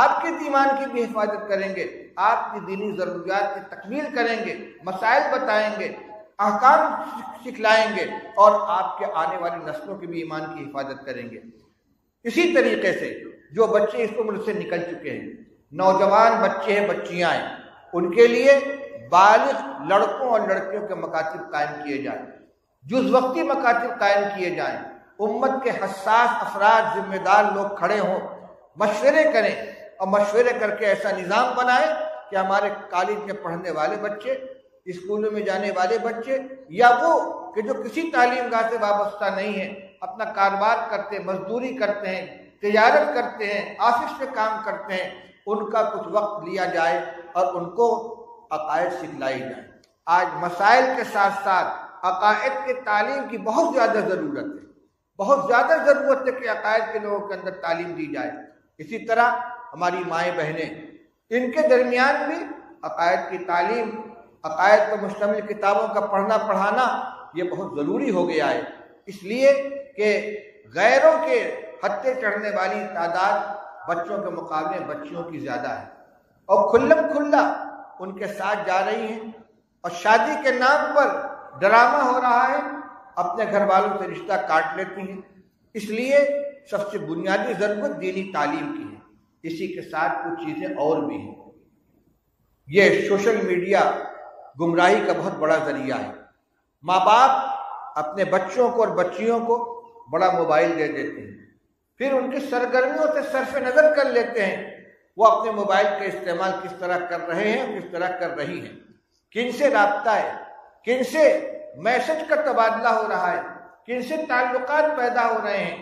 آپ کے ایمان کی بھی حفاظت کریں گے، آپ کی دینی ضروریات کی تکمیل کریں گے، مسائل بتائیں گے، احکام سکھلائیں گے، اور آپ کے آنے والی نسلوں کی بھی ایمان کی حفاظت کریں گے۔ اسی طریقے سے جو بچے اس عمر سے نکل چکے ہیں، نوجوان بچے ہیں، بچیاں ہیں، ان کے لیے بالغ لڑکوں اور لڑکیوں کے مکاتب قائم کیے جائیں، جز وقتی مکاتب قائم کیے جائیں، امت کے حساس افراد، ذمہ دار لوگ کھڑے ہوں، مشورے کریں، اور مشورے کر کے ایسا نظام بنائیں کہ ہمارے کالج میں پڑھنے والے بچے، اسکولوں میں جانے والے بچے، یا وہ کہ جو کسی تعلیم گاہ سے وابستہ نہیں ہیں، اپنا کاروبار کرتے ہیں، مزدوری کرتے ہیں، تجارت کرتے ہیں، آفس میں کام کرتے ہیں، ان کا کچھ وقت لیا جائے اور ان کو عقائد سکھلائی جائے۔ آج مسائل کے ساتھ ساتھ عقائد کے تعلیم کی بہت زیادہ ضرورت ہے، بہت زیادہ ضرورت ہے کہ عقائد کے لوگوں کے اندر تعلیم دی جائے۔ اسی طرح ہماری مائیں بہنیں، ان کے درمیان بھی عقائد کی تعلیم، عقائد پر مشتمل کتابوں کا پڑھنا پڑھانا یہ بہت ضروری ہو گیا ہے، اس لیے کہ غیروں کے ہتھے چڑھنے والی تعداد بچوں کے مقابلے بچیوں کی زیادہ ہے، اور کھلم کھلا ان کے ساتھ جا رہی ہیں، اور شادی کے نام پر ڈرامہ ہو رہا ہے، اپنے گھر والوں سے رشتہ کاٹ لیتی ہیں۔ اس لیے سب سے بنیادی ضرورت دینی تعلیم کی ہے۔ اسی کے ساتھ کچھ چیزیں اور بھی ہیں۔ یہ سوشل میڈیا گمراہی کا بہت بڑا ذریعہ ہے۔ ماں باپ اپنے بچوں کو اور بچیوں کو بڑا موبائل دے دیتے ہیں، پھر ان کی سرگرمیوں سے صرف نظر کر لیتے ہیں، وہ اپنے موبائل کا استعمال کس طرح کر رہے ہیں، کس طرح کر رہی ہیں، کن سے رابطہ ہے، کن سے میسج کا تبادلہ ہو رہا ہے، کن سے تعلقات پیدا ہو رہے ہیں۔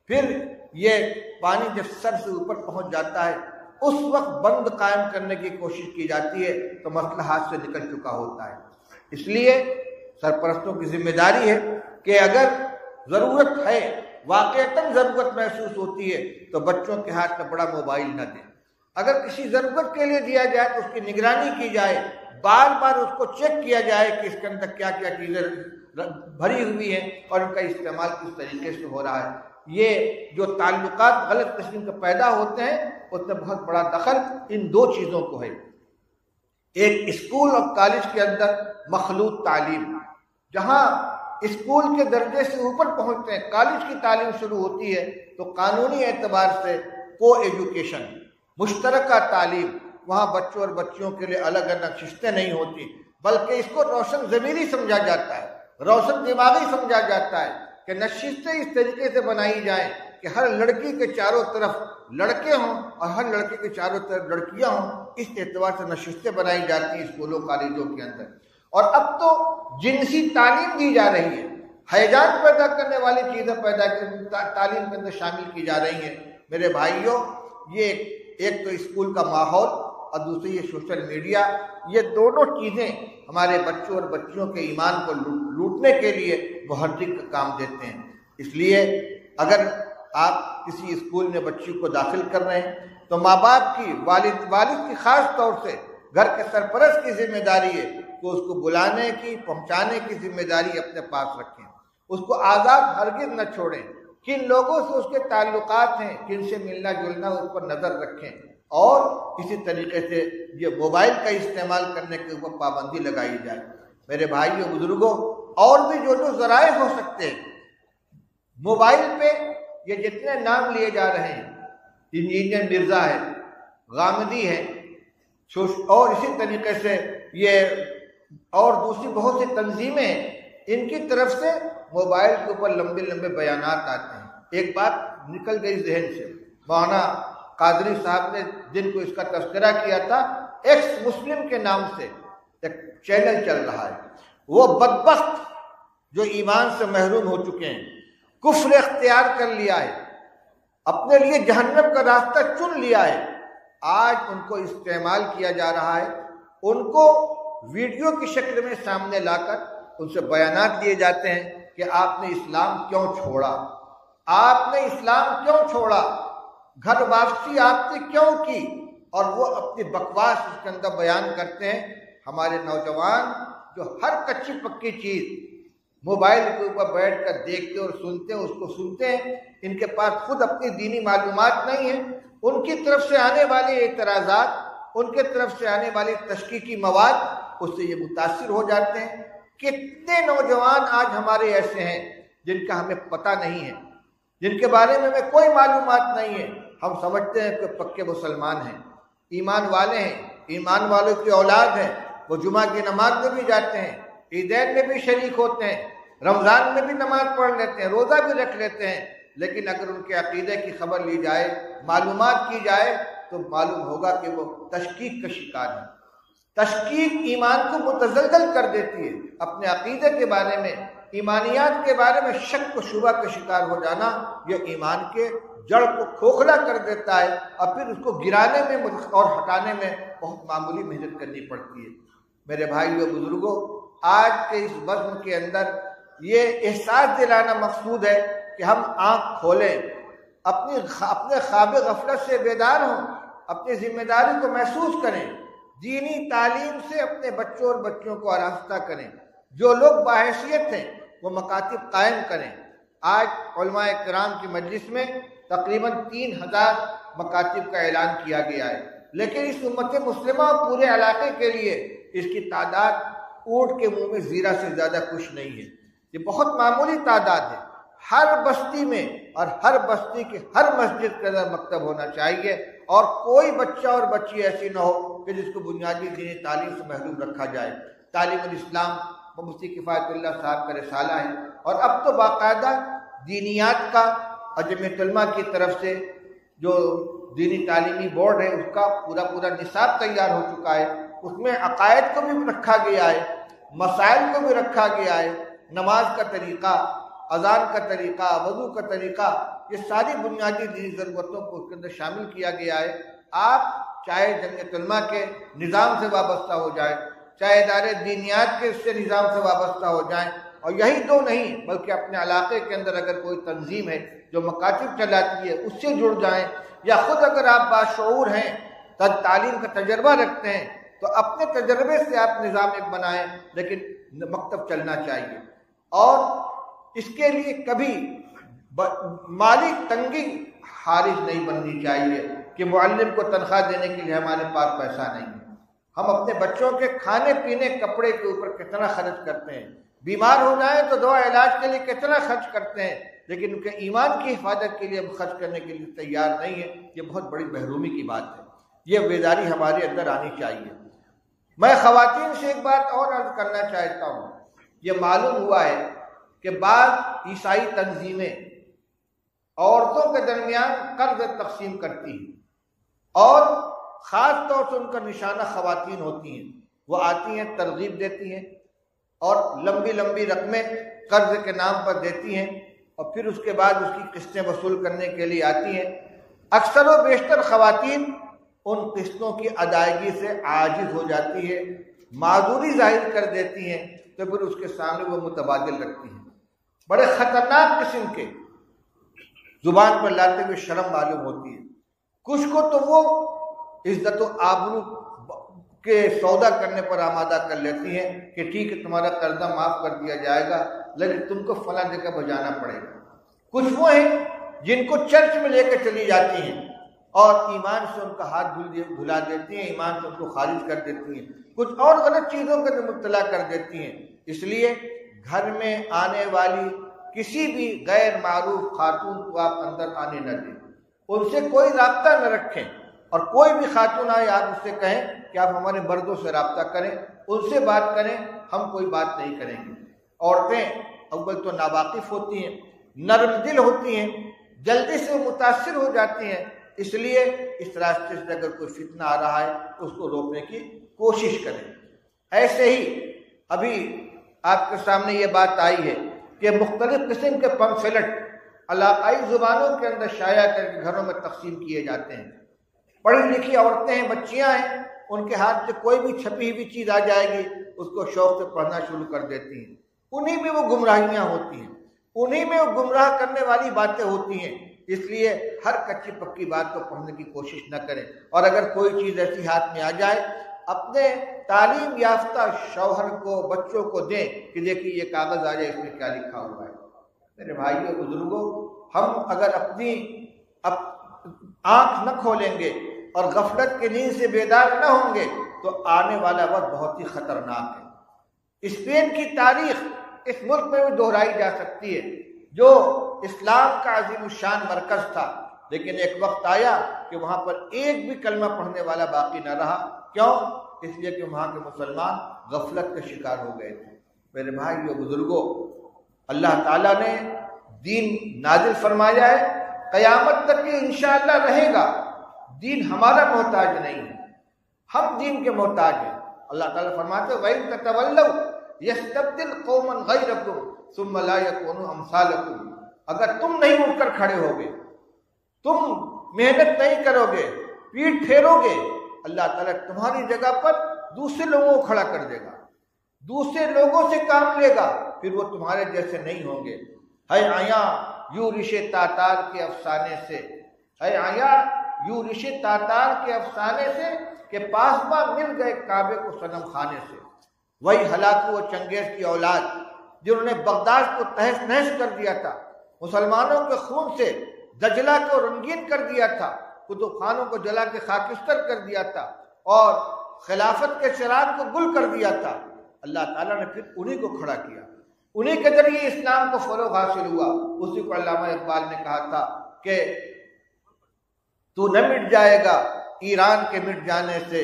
پھر یہ پانی جب سر سے اوپر پہنچ جاتا ہے، اس وقت بند قائم کرنے کی کوشش کی جاتی ہے تو مسئلہ ہاتھ سے نکل چکا ہوتا ہے۔ اس لیے سرپرستوں کی ذمہ داری ہے کہ اگر ضرورت ہے، واقعتاً ضرورت محسوس ہوتی ہے، تو بچوں کے ہاتھ میں بڑا موبائل نہ دیں۔ اگر کسی ضرورت کے لیے دیا جائے تو اس کی نگرانی کی جائے، بار بار اس کو چیک کیا جائے کہ اس کے اندر کیا کیا چیزیں بھری ہوئی ہیں اور ان کا استعمال کس طریقے سے ہو رہا ہے۔ یہ جو تعلقات غلط قسم کے پیدا ہوتے ہیں، اس میں بہت بڑا دخل ان دو چیزوں کو ہے۔ ایک اسکول اور کالج کے اندر مخلوط تعلیم، جہاں اسکول کے درجے سے اوپر پہنچتے ہیں، کالج کی تعلیم شروع ہوتی ہے تو قانونی اعتبار سے کو ایجوکیشن، مشترکہ تعلیم، وہاں بچوں اور بچیوں کے لیے الگ الگ ششتیں نہیں ہوتی، بلکہ اس کو روشن ضمیری سمجھا جاتا ہے، روشن دماغی سمجھا جاتا ہے کہ نشستیں اس طریقے سے بنائی جائیں کہ ہر لڑکی کے چاروں طرف لڑکے ہوں اور ہر لڑکے کے چاروں طرف لڑکیاں ہوں۔ اس اعتبار سے نشستیں بنائی جاتی ہیں اسکولوں کالجوں کے اندر۔ اور اب تو جنسی تعلیم دی جا رہی ہے، ہیجان پیدا کرنے والی چیزیں تعلیم کے اندر شامل کی جا رہی ہیں۔ میرے بھائیوں، یہ ایک تو اسکول کا ماحول اور دوسری یہ سوشل میڈیا، یہ دونوں چیزیں ہمارے بچوں اور بچیوں کے ایمان کو لوٹنے کے لیے محرک کا کام دیتے ہیں۔ اس لیے اگر آپ کسی اسکول میں بچی کو داخل کر رہے ہیں تو ماں باپ کی، والد کی خاص طور سے گھر کے سرپرست کی ذمہ داری ہے کہ اس کو بلانے کی، پہنچانے کی ذمہ داری اپنے پاس رکھیں، اس کو آزاد ہرگز نہ چھوڑیں، کن لوگوں سے اس کے تعلقات ہیں، کن سے ملنا جلنا، اس پر نظر رکھیں، اور اسی طریقے سے یہ موبائل کا استعمال کرنے کے اوپر پابندی لگائی جائے۔ میرے بھائیوں بزرگوں، اور بھی جو ذرائع ہو سکتے ہیں، موبائل پہ یہ جتنے نام لیے جا رہے ہیں، انجینئر مرزا ہے، غامدی ہے، اور اسی طریقے سے یہ اور دوسری بہت سی تنظیمیں، ان کی طرف سے موبائل کے اوپر لمبے لمبے بیانات آتے ہیں۔ ایک بات نکل گئی ذہن سے، مولانا قادری صاحب نے جن کو اس کا تذکرہ کیا تھا، ایکس مسلم کے نام سے ایک چینل چل رہا ہے، وہ بدبخت جو ایمان سے محروم ہو چکے ہیں، کفر اختیار کر لیا ہے، اپنے لیے جہنم کا راستہ چن لیا ہے، آج ان کو استعمال کیا جا رہا ہے، ان کو ویڈیو کی شکل میں سامنے لا کر ان سے بیانات دیے جاتے ہیں کہ آپ نے اسلام کیوں چھوڑا، آپ نے اسلام کیوں چھوڑا، گھر واپسی آپ نے کیوں کی، اور وہ اپنی بکواس اس کے اندر بیان کرتے ہیں۔ ہمارے نوجوان جو ہر کچی پکی چیز موبائل کے اوپر بیٹھ کر دیکھتے اور سنتے ہیں، اس کو سنتے ہیں، ان کے پاس خود اپنی دینی معلومات نہیں ہیں، ان کی طرف سے آنے والے اعتراضات، ان کے طرف سے آنے والی تشکیکی مواد، اس سے یہ متاثر ہو جاتے ہیں۔ کتنے نوجوان آج ہمارے ایسے ہیں جن کا ہمیں پتہ نہیں ہے، جن کے بارے میں ہمیں کوئی معلومات نہیں ہے، ہم سمجھتے ہیں کہ پکے مسلمان ہیں، ایمان والے ہیں، ایمان والوں کی اولاد ہیں، وہ جمعہ کی نماز میں بھی جاتے ہیں، عیدین میں بھی شریک ہوتے ہیں، رمضان میں بھی نماز پڑھ لیتے ہیں، روزہ بھی رکھ لیتے ہیں، لیکن اگر ان کے عقیدے کی خبر لی جائے، معلومات کی جائے، تو معلوم ہوگا کہ وہ تشکیک کا شکار ہے۔ تشکیک ایمان کو متزلزل کر دیتی ہے۔ اپنے عقیدے کے بارے میں، ایمانیات کے بارے میں شک و شبہ کا شکار ہو جانا، یہ ایمان کے جڑ کو کھوکھلا کر دیتا ہے، اور پھر اس کو گرانے میں اور ہٹانے میں بہت معمولی محنت کرنی پڑتی ہے۔ میرے بھائیو بزرگوں، آج کے اس بزم کے اندر یہ احساس دلانا مقصود ہے کہ ہم آنکھ کھولیں، اپنے خواب غفلت سے بیدار ہوں، اپنی ذمہ داری کو محسوس کریں، دینی تعلیم سے اپنے بچوں اور بچیوں کو آراستہ کریں، جو لوگ باحیثیت ہیں وہ مکاتب قائم کریں۔ آج علماء کرام کی مجلس میں تقریباً 3000 مکاتب کا اعلان کیا گیا ہے، لیکن اس امت مسلمہ اور پورے علاقے کے لیے اس کی تعداد اونٹ کے منہ میں زیرہ سے زیادہ کچھ نہیں ہے۔ یہ بہت معمولی تعداد ہے۔ ہر بستی میں اور ہر بستی کی ہر مسجد کے اندر مکتب ہونا چاہیے، اور کوئی بچہ اور بچی ایسی نہ ہو کہ جس کو بنیادی دینی تعلیم سے محروم رکھا جائے۔ تعلیم الاسلام مفتی کفایت اللہ صاحب کا رسالہ ہے، اور اب تو باقاعدہ دینیات کا اور جمعیت علماء کی طرف سے جو دینی تعلیمی بورڈ ہے اس کا پورا نصاب تیار ہو چکا ہے۔ اس میں عقائد کو بھی رکھا گیا ہے، مسائل کو بھی رکھا گیا ہے، نماز کا طریقہ، اذان کا طریقہ، وضو کا طریقہ، یہ ساری بنیادی دینی ضرورتوں کو اس کے اندر شامل کیا گیا ہے۔ آپ چاہے جمعیت علماء کے نظام سے وابستہ ہو جائیں، چاہے ادارے دینیات کے اس سے نظام سے وابستہ ہو جائیں، اور یہی دو نہیں بلکہ اپنے علاقے کے اندر اگر کوئی تنظیم ہے جو مکاتب چلاتی ہے اس سے جڑ جائیں، یا خود اگر آپ باشعور ہیں، تعلیم کا تجربہ رکھتے ہیں، تو اپنے تجربے سے آپ نظام ایک بنائیں، لیکن مکتب چلنا چاہیے۔ اور اس کے لیے کبھی مالی تنگی حارج نہیں بننی چاہیے کہ معلم کو تنخواہ دینے کے لیے ہمارے پاس پیسہ نہیں ہے۔ ہم اپنے بچوں کے کھانے پینے کپڑے کے اوپر کتنا خرچ کرتے ہیں، بیمار ہو جائیں تو دوا علاج کے لیے کتنا خرچ کرتے ہیں، لیکن ان کے ایمان کی حفاظت کے لیے ہم خرچ کرنے کے لیے تیار نہیں ہے۔ یہ بہت بڑی محرومی کی بات ہے، یہ بیداری ہمارے اندر آنی چاہیے۔ میں خواتین سے ایک بات اور عرض کرنا چاہتا ہوں۔ یہ معلوم ہوا ہے کہ بعض عیسائی تنظیمیں عورتوں کے درمیان قرض تقسیم کرتی ہیں، اور خاص طور سے ان کا نشانہ خواتین ہوتی ہیں۔ وہ آتی ہیں، ترغیب دیتی ہیں، اور لمبی لمبی رقمیں قرض کے نام پر دیتی ہیں، اور پھر اس کے بعد اس کی قسطیں وصول کرنے کے لیے آتی ہیں۔ اکثر و بیشتر خواتین ان قسطوں کی ادائیگی سے عاجز ہو جاتی ہے، معذوری ظاہر کر دیتی ہیں، تو پھر اس کے سامنے وہ متبادل رکھتی ہیں۔ بڑے خطرناک قسم کے زبان پر لاتے ہوئے شرم معلوم ہوتی ہے۔ کچھ کو تو وہ عزت و آبرو کے سودا کرنے پر آمادہ کر لیتی ہیں کہ ٹھیک ہے تمہارا قرضہ معاف کر دیا جائے گا، لیکن تم کو فلاں جگہ بجانا پڑے گا۔ کچھ وہ ہیں جن کو چرچ میں لے کے چلی جاتی ہیں اور ایمان سے ان کا ہاتھ دھلا دیتی ہیں، ایمان سے ان کو خارج کر دیتی ہیں، کچھ اور غلط چیزوں کے مبتلا کر دیتی ہیں۔ اس لیے گھر میں آنے والی کسی بھی غیر معروف خاتون کو آپ اندر آنے نہ دیں، ان سے کوئی رابطہ نہ رکھیں، اور کوئی بھی خاتون آئے آپ اس سے کہیں کہ آپ ہمارے مردوں سے رابطہ کریں، ان سے بات کریں، ہم کوئی بات نہیں کریں گے۔ عورتیں اول تو ناواقف ہوتی ہیں، نرم دل ہوتی ہیں، جلدی سے متاثر ہو جاتی ہیں، اس لیے اس راستے سے اگر کوئی فتنہ آ رہا ہے اس کو روکنے کی کوشش کریں۔ ایسے ہی ابھی آپ کے سامنے یہ بات آئی ہے کہ مختلف قسم کے پمفلٹ علاقائی زبانوں کے اندر شائع کر کے گھروں میں تقسیم کیے جاتے ہیں۔ پڑھی لکھی عورتیں ہیں، بچیاں ہیں، ان کے ہاتھ سے کوئی بھی چھپی ہوئی چیز آ جائے گی اس کو شوق سے پڑھنا شروع کر دیتی ہیں۔ انہی میں وہ گمراہیاں ہوتی ہیں، انہی میں وہ گمراہ کرنے والی باتیں ہوتی ہیں۔ اس لیے ہر کچی پکی بات کو پڑھنے کی کوشش نہ کریں، اور اگر کوئی چیز ایسی ہاتھ میں آ جائے اپنے تعلیم یافتہ شوہر کو، بچوں کو دیں کہ دیکھیے یہ کاغذ آ جائے، اس میں کیا لکھا ہوا ہے۔ میرے بھائیوں بزرگوں، ہم اگر اپنی آنکھ نہ کھولیں گے اور غفلت کی نیند سے بیدار نہ ہوں گے تو آنے والا وقت بہت ہی خطرناک ہے۔ اسپین کی تاریخ اس ملک میں بھی دہرائی جا سکتی ہے، جو اسلام کا عظیم الشان مرکز تھا، لیکن ایک وقت آیا کہ وہاں پر ایک بھی کلمہ پڑھنے والا باقی نہ رہا۔ کیوں؟ اس لیے کہ وہاں کے مسلمان غفلت کا شکار ہو گئے تھے۔ میرے بھائیو بزرگوں، اللہ تعالیٰ نے دین نازل فرمایا ہے، قیامت تک یہ انشاءاللہ رہے گا۔ دین ہمارا محتاج نہیں ہے، ہم دین کے محتاج ہیں۔ اللہ تعالیٰ فرماتے ہیں وَإِن تَتَوَلَّوْا يَسْتَبْدِلْ قَوْمًا غَيْرَكُمْ ثُمَّ لَا يَكُونُوا أَمْثَالَكُمْ۔ اگر تم نہیں اٹھ کر کھڑے ہوگے، تم محنت نہیں کرو گے، پیٹھ پھیرو گے، اللہ تعالیٰ تمہاری جگہ پر دوسرے لوگوں کو کھڑا کر دے گا، دوسرے لوگوں سے کام لے گا، پھر وہ تمہارے جیسے نہیں ہوں گے۔ ہے آیا یورش تاتار کے افسانے سے، ہے آیا یورش تاتار کے افسانے سے کہ پاسباں مل گئے کعبے کو صنم خانے سے۔ وہی ہلاکو و چنگیز کی اولاد جنہوں نے بغداد کو تہس نہس کر دیا تھا، مسلمانوں کے خون سے دجلہ کو رنگین کر دیا تھا، کتب خانوں کو جلا کے خاکستر کر دیا تھا، اور خلافت کے چراغ کو گل کر دیا تھا۔ اللہ تعالیٰ نے پھر انہی کو کھڑا کیا، انہی کے ذریعے اسلام کو فروغ حاصل ہوا۔ اسی کو علامہ اقبال نے کہا تھا کہ تو نہ مٹ جائے گا ایران کے مٹ جانے سے،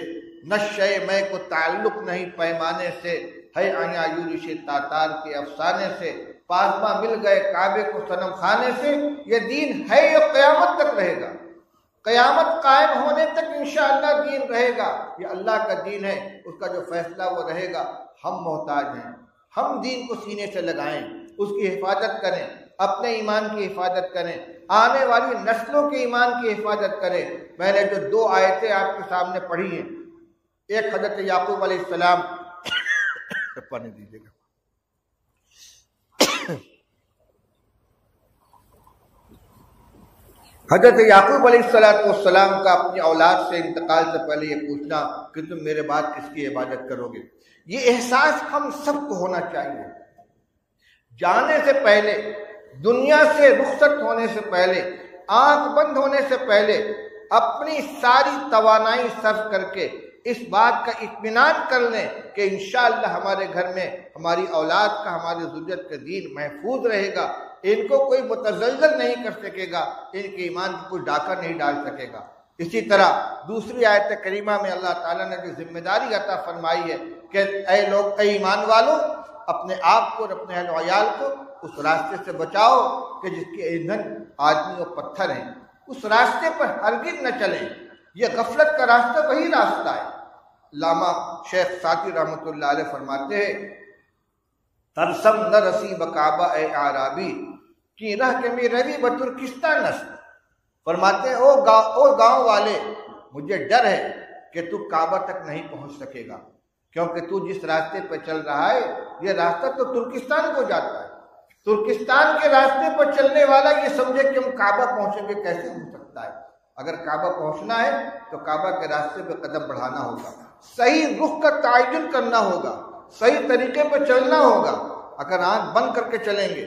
نشے میں کو تعلق نہیں پیمانے سے، ہے آیا یورش تاتار کے افسانے سے، پاسباں مل گئے کعبے کو صنم خانے سے۔ یہ دین ہے، یہ قیامت تک رہے گا، قیامت قائم ہونے تک انشاءاللہ دین رہے گا۔ یہ اللہ کا دین ہے، اس کا جو فیصلہ وہ رہے گا۔ ہم محتاج ہیں، ہم دین کو سینے سے لگائیں، اس کی حفاظت کریں، اپنے ایمان کی حفاظت کریں، آنے والی نسلوں کے ایمان کی حفاظت کریں۔ میں نے جو 2 آیتیں آپ کے سامنے پڑھی ہیں، ایک حضرت یعقوب علیہ السلام پڑھنے دیجیے گا، حضرت یعقوب علیہ السلام کا اپنی اولاد سے انتقال سے پہلے یہ پوچھنا کہ تم میرے بعد کس کی عبادت کرو گے، یہ احساس ہم سب کو ہونا چاہیے۔ جانے سے پہلے، دنیا سے رخصت ہونے سے پہلے، آنکھ بند ہونے سے پہلے اپنی ساری توانائی صرف کر کے اس بات کا اطمینان کر لیں کہ انشاءاللہ ہمارے گھر میں ہماری اولاد کا، ہماری ذریت کا دین محفوظ رہے گا، ان کو کوئی متزلزل نہیں کر سکے گا، ان کے ایمان کو کوئی ڈاکہ نہیں ڈال سکے گا۔ اسی طرح دوسری آیت کریمہ میں اللہ تعالیٰ نے جو ذمہ داری عطا فرمائی ہے کہ اے لوگ، اے ایمان والو، اپنے آپ کو اور اپنے اہل و عیال کو اس راستے سے بچاؤ کہ جس کے ایندھن آدمی اور پتھر ہیں، اس راستے پر ہرگز نہ چلیں۔ یہ غفلت کا راستہ وہی راستہ ہے۔ علامہ شیخ سعدی رحمۃ اللہ علیہ فرماتے ہیں ترسم نہ رسی بکعبہ اے عرابی کی رہ کے میں روی بترکستان نست۔ فرماتے ہیں او گاؤں والے، مجھے ڈر ہے کہ تو کعبہ تک نہیں پہنچ سکے گا، کیونکہ تو جس راستے پہ چل رہا ہے یہ راستہ تو ترکستان کو جاتا ہے۔ ترکستان کے راستے پر چلنے والا یہ سمجھے کہ ہم کعبہ پہنچیں گے، کیسے ہو سکتا ہے؟ اگر کعبہ پہنچنا ہے تو کعبہ کے راستے پہ قدم بڑھانا ہوگا، صحیح رخ کا تعین کرنا ہوگا، صحیح طریقے پہ چلنا ہوگا۔ اگر آنکھ بند کر کے چلیں گے،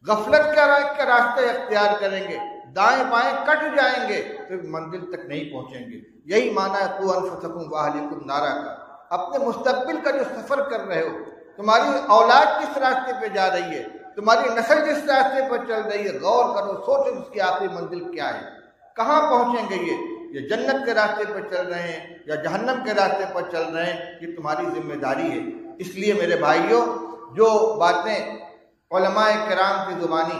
غفلت کا راستہ اختیار کریں گے، دائیں بائیں کٹ جائیں گے، تو منزل تک نہیں پہنچیں گے۔ یہی معنی ہے قوا انفسکم واہلیکم نارا کا۔ اپنے مستقبل کا جو سفر کر رہے ہو، تمہاری اولاد کس راستے پہ جا رہی ہے، تمہاری نسل جس راستے پر چل رہی ہے، غور کرو، سوچو اس کی آخری منزل کیا ہے، کہاں پہنچیں گے؟ یہ جنت کے راستے پر چل رہے ہیں یا جہنم کے راستے پر چل رہے ہیں، یہ تمہاری ذمہ داری ہے۔ اس لیے میرے بھائیوں، جو باتیں علماء کرام کی زبانی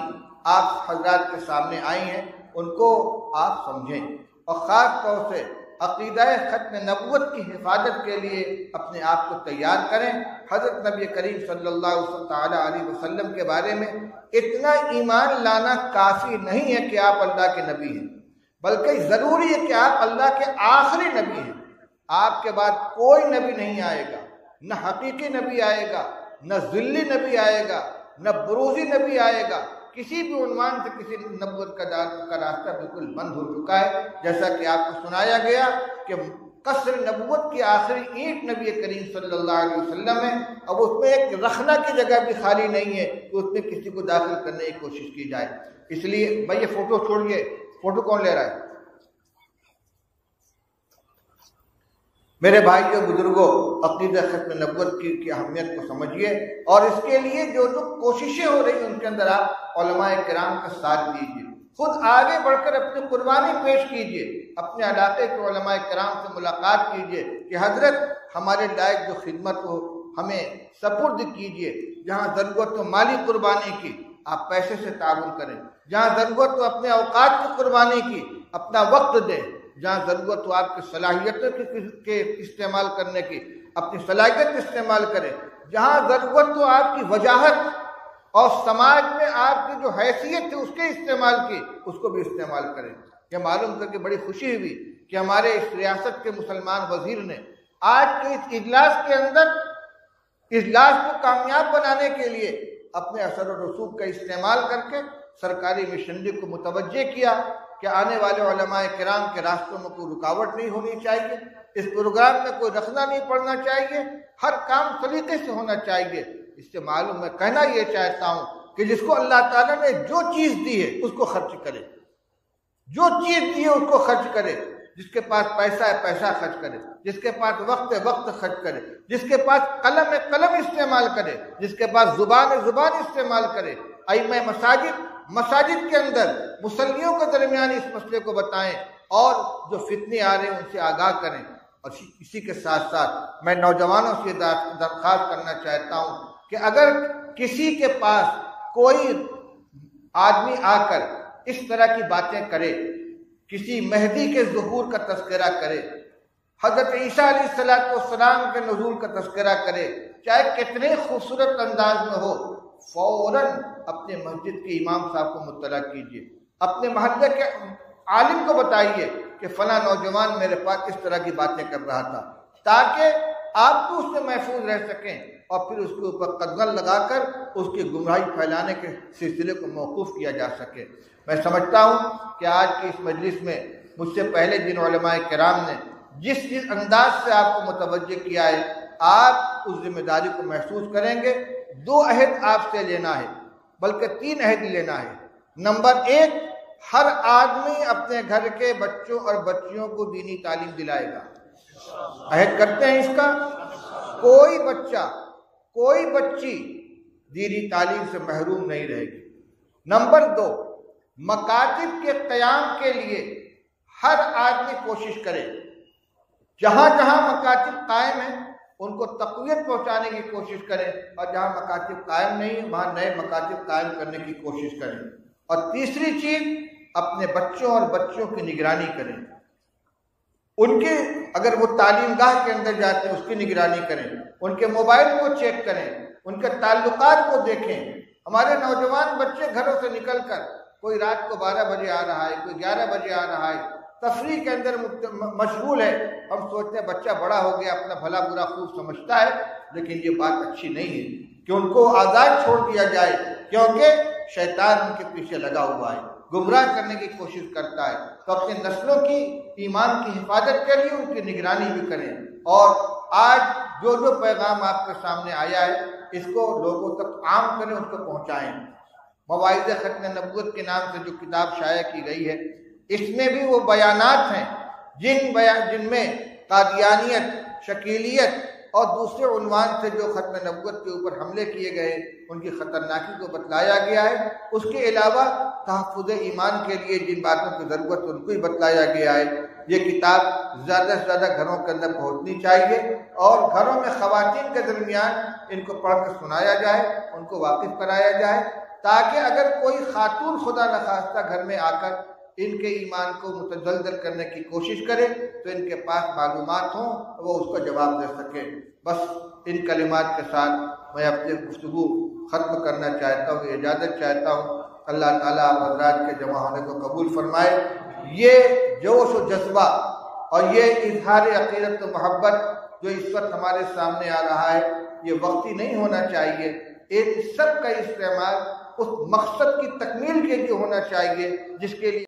آپ حضرات کے سامنے آئی ہیں ان کو آپ سمجھیں، اور خاص طور سے عقیدہ ختم نبوت کی حفاظت کے لیے اپنے آپ کو تیار کریں۔ حضرت نبی کریم صلی اللہ علیہ وسلم کے بارے میں اتنا ایمان لانا کافی نہیں ہے کہ آپ اللہ کے نبی ہیں، بلکہ ضروری ہے کہ آپ اللہ کے آخری نبی ہیں۔ آپ کے بعد کوئی نبی نہیں آئے گا، نہ حقیقی نبی آئے گا، نہ ذلی نبی آئے گا، نہ بروزی نبی آئے گا، کسی بھی عنوان سے کسی نبوت کا راستہ بالکل بند ہو چکا ہے۔ جیسا کہ آپ کو سنایا گیا کہ قصر نبوت کی آخری اینٹ نبی کریم صلی اللہ علیہ وسلم ہے، اب اس میں ایک رخنا کی جگہ بھی خالی نہیں ہے کہ اس میں کسی کو داخل کرنے کی کوشش کی جائے۔ اس لیے بھائی یہ فوٹو چھوڑیے، فوٹو کون لے رہا ہے؟ میرے بھائیوں بزرگوں، عقیدہ ختم نبوت کی اہمیت کو سمجھیے، اور اس کے لیے جو کوششیں ہو رہی ہیں ان کے اندر آپ علماء کرام کا ساتھ دیجیے، خود آگے بڑھ کر اپنی قربانی پیش کیجیے، اپنے علاقے کے علماء کرام سے ملاقات کیجیے کہ حضرت ہمارے لائق جو خدمت ہو ہمیں سپرد کیجیے، جہاں ضرورت ہو مالی قربانی کی آپ پیسے سے تعاون کریں، جہاں ضرورت ہو اپنے اوقات کی قربانی کی اپنا وقت دیں، جہاں ضرورت ہو آپ کی صلاحیتوں کے استعمال کرنے کی اپنی صلاحیت استعمال کریں، جہاں ضرورت ہو آپ کی وجاہت اور سماج میں آپ کی جو حیثیت ہے اس کے استعمال کی اس کو بھی استعمال کریں۔ یہ معلوم کر کے بڑی خوشی ہوئی کہ ہمارے اس ریاست کے مسلمان وزیر نے آج کے اس اجلاس کے اندر اجلاس کو کامیاب بنانے کے لیے اپنے اثر و رسوخ کا استعمال کر کے سرکاری مشنری کو متوجہ کیا کہ آنے والے علماء کرام کے راستوں میں کوئی رکاوٹ نہیں ہونی چاہیے، اس پروگرام میں کوئی رخنا نہیں پڑنا چاہیے، ہر کام سلیقے سے ہونا چاہیے۔ اس سے معلوم میں کہنا یہ چاہتا ہوں کہ جس کو اللہ تعالیٰ نے جو چیز دی ہے اس کو خرچ کرے، جو چیز دی ہے اس کو خرچ کرے، جس کے پاس پیسہ ہے پیسہ خرچ کرے، جس کے پاس وقت ہے وقت خرچ کرے، جس کے پاس قلم ہے قلم استعمال کرے، جس کے پاس زبان ہے زبان استعمال کرے۔ ائمہ مساجد کے اندر مصلیوں کے درمیان اس مسئلے کو بتائیں اور جو فتنے آ رہے ہیں ان سے آگاہ کریں۔ اور اسی کے ساتھ ساتھ میں نوجوانوں سے درخواست کرنا چاہتا ہوں کہ اگر کسی کے پاس کوئی آدمی آ کر اس طرح کی باتیں کرے، کسی مہدی کے ظہور کا تذکرہ کرے، حضرت عیسیٰ علیہ السلام کے نزول کا تذکرہ کرے، چاہے کتنے خوبصورت انداز میں ہو، فوراً اپنے مسجد کے امام صاحب کو مطلع کیجیے، اپنے محلے کے عالم کو بتائیے کہ فلاں نوجوان میرے پاس اس طرح کی باتیں کر رہا تھا، تاکہ آپ تو اس سے محفوظ رہ سکیں اور پھر اس کے اوپر قدغن لگا کر اس کی گمراہی پھیلانے کے سلسلے کو موقوف کیا جا سکے۔ میں سمجھتا ہوں کہ آج کی اس مجلس میں مجھ سے پہلے جن علماء کرام نے جس انداز سے آپ کو متوجہ کیا ہے، آپ اس ذمہ داری کو محسوس کریں گے۔ 2 عہد آپ سے لینا ہے، بلکہ 3 عہد لینا ہے۔ نمبر 1، ہر آدمی اپنے گھر کے بچوں اور بچیوں کو دینی تعلیم دلائے گا، عہد کرتے ہیں اس کا، کوئی بچہ کوئی بچی دینی تعلیم سے محروم نہیں رہے گی۔ نمبر 2، مکاتب کے قیام کے لیے ہر آدمی کوشش کرے، جہاں جہاں مکاتب قائم ہیں ان کو تقویت پہنچانے کی کوشش کریں، اور جہاں مکاتب قائم نہیں ہیں وہاں نئے مکاتب قائم کرنے کی کوشش کریں۔ اور تیسری چیز، اپنے بچوں اور بچیوں کی نگرانی کریں، ان کے اگر وہ تعلیم گاہ کے اندر جاتے ہیں اس کی نگرانی کریں، ان کے موبائل کو چیک کریں، ان کے تعلقات کو دیکھیں۔ ہمارے نوجوان بچے گھروں سے نکل کر کوئی رات کو 12 بجے آ رہا ہے، کوئی 11 بجے آ رہا ہے، تفریح کے اندر مشغول ہے۔ ہم سوچتے ہیں بچہ بڑا ہو گیا، اپنا بھلا برا خوب سمجھتا ہے، لیکن یہ بات اچھی نہیں ہے کہ ان کو آزاد چھوڑ دیا جائے، کیونکہ شیطان ان کے پیچھے لگا ہوا ہے، گمراہ کرنے کی کوشش کرتا ہے۔ تو اپنی نسلوں کی ایمان کی حفاظت کے لیے ان کی نگرانی بھی کریں، اور آج جو پیغام آپ کے سامنے آیا ہے اس کو لوگوں تک عام کریں، ان کو پہنچائیں۔ مواعظ ختم نبوت کے نام سے جو کتاب شائع کی گئی ہے، اس میں بھی وہ بیانات ہیں جن میں قادیانیت، شکیلیت اور دوسرے عنوان سے جو ختم نبوت کے اوپر حملے کیے گئے ان کی خطرناکی کو بتلایا گیا ہے۔ اس کے علاوہ تحفظ ایمان کے لیے جن باتوں کی ضرورت ان کو ہی بتلایا گیا ہے۔ یہ کتاب زیادہ سے زیادہ گھروں کے اندر پہنچنی چاہیے، اور گھروں میں خواتین کے درمیان ان کو پڑھ کر سنایا جائے، ان کو واقف کرایا جائے، تاکہ اگر کوئی خاتون خدا نخواستہ گھر میں آ کر ان کے ایمان کو متزلزل کرنے کی کوشش کرے تو ان کے پاس معلومات ہوں، وہ اس کا جواب دے سکے۔ بس ان کلمات کے ساتھ میں اپنی گفتگو ختم کرنا چاہتا ہوں، اجازت چاہتا ہوں۔ اللہ تعالیٰ آپ حضرات کے جمع ہونے کو قبول فرمائے۔ یہ جوش و جذبہ اور یہ اظہار عقیدت و محبت جو اس وقت ہمارے سامنے آ رہا ہے، یہ وقتی نہیں ہونا چاہیے، سب کا استعمال اس مقصد کی تکمیل کے لیے ہونا چاہیے جس کے لیے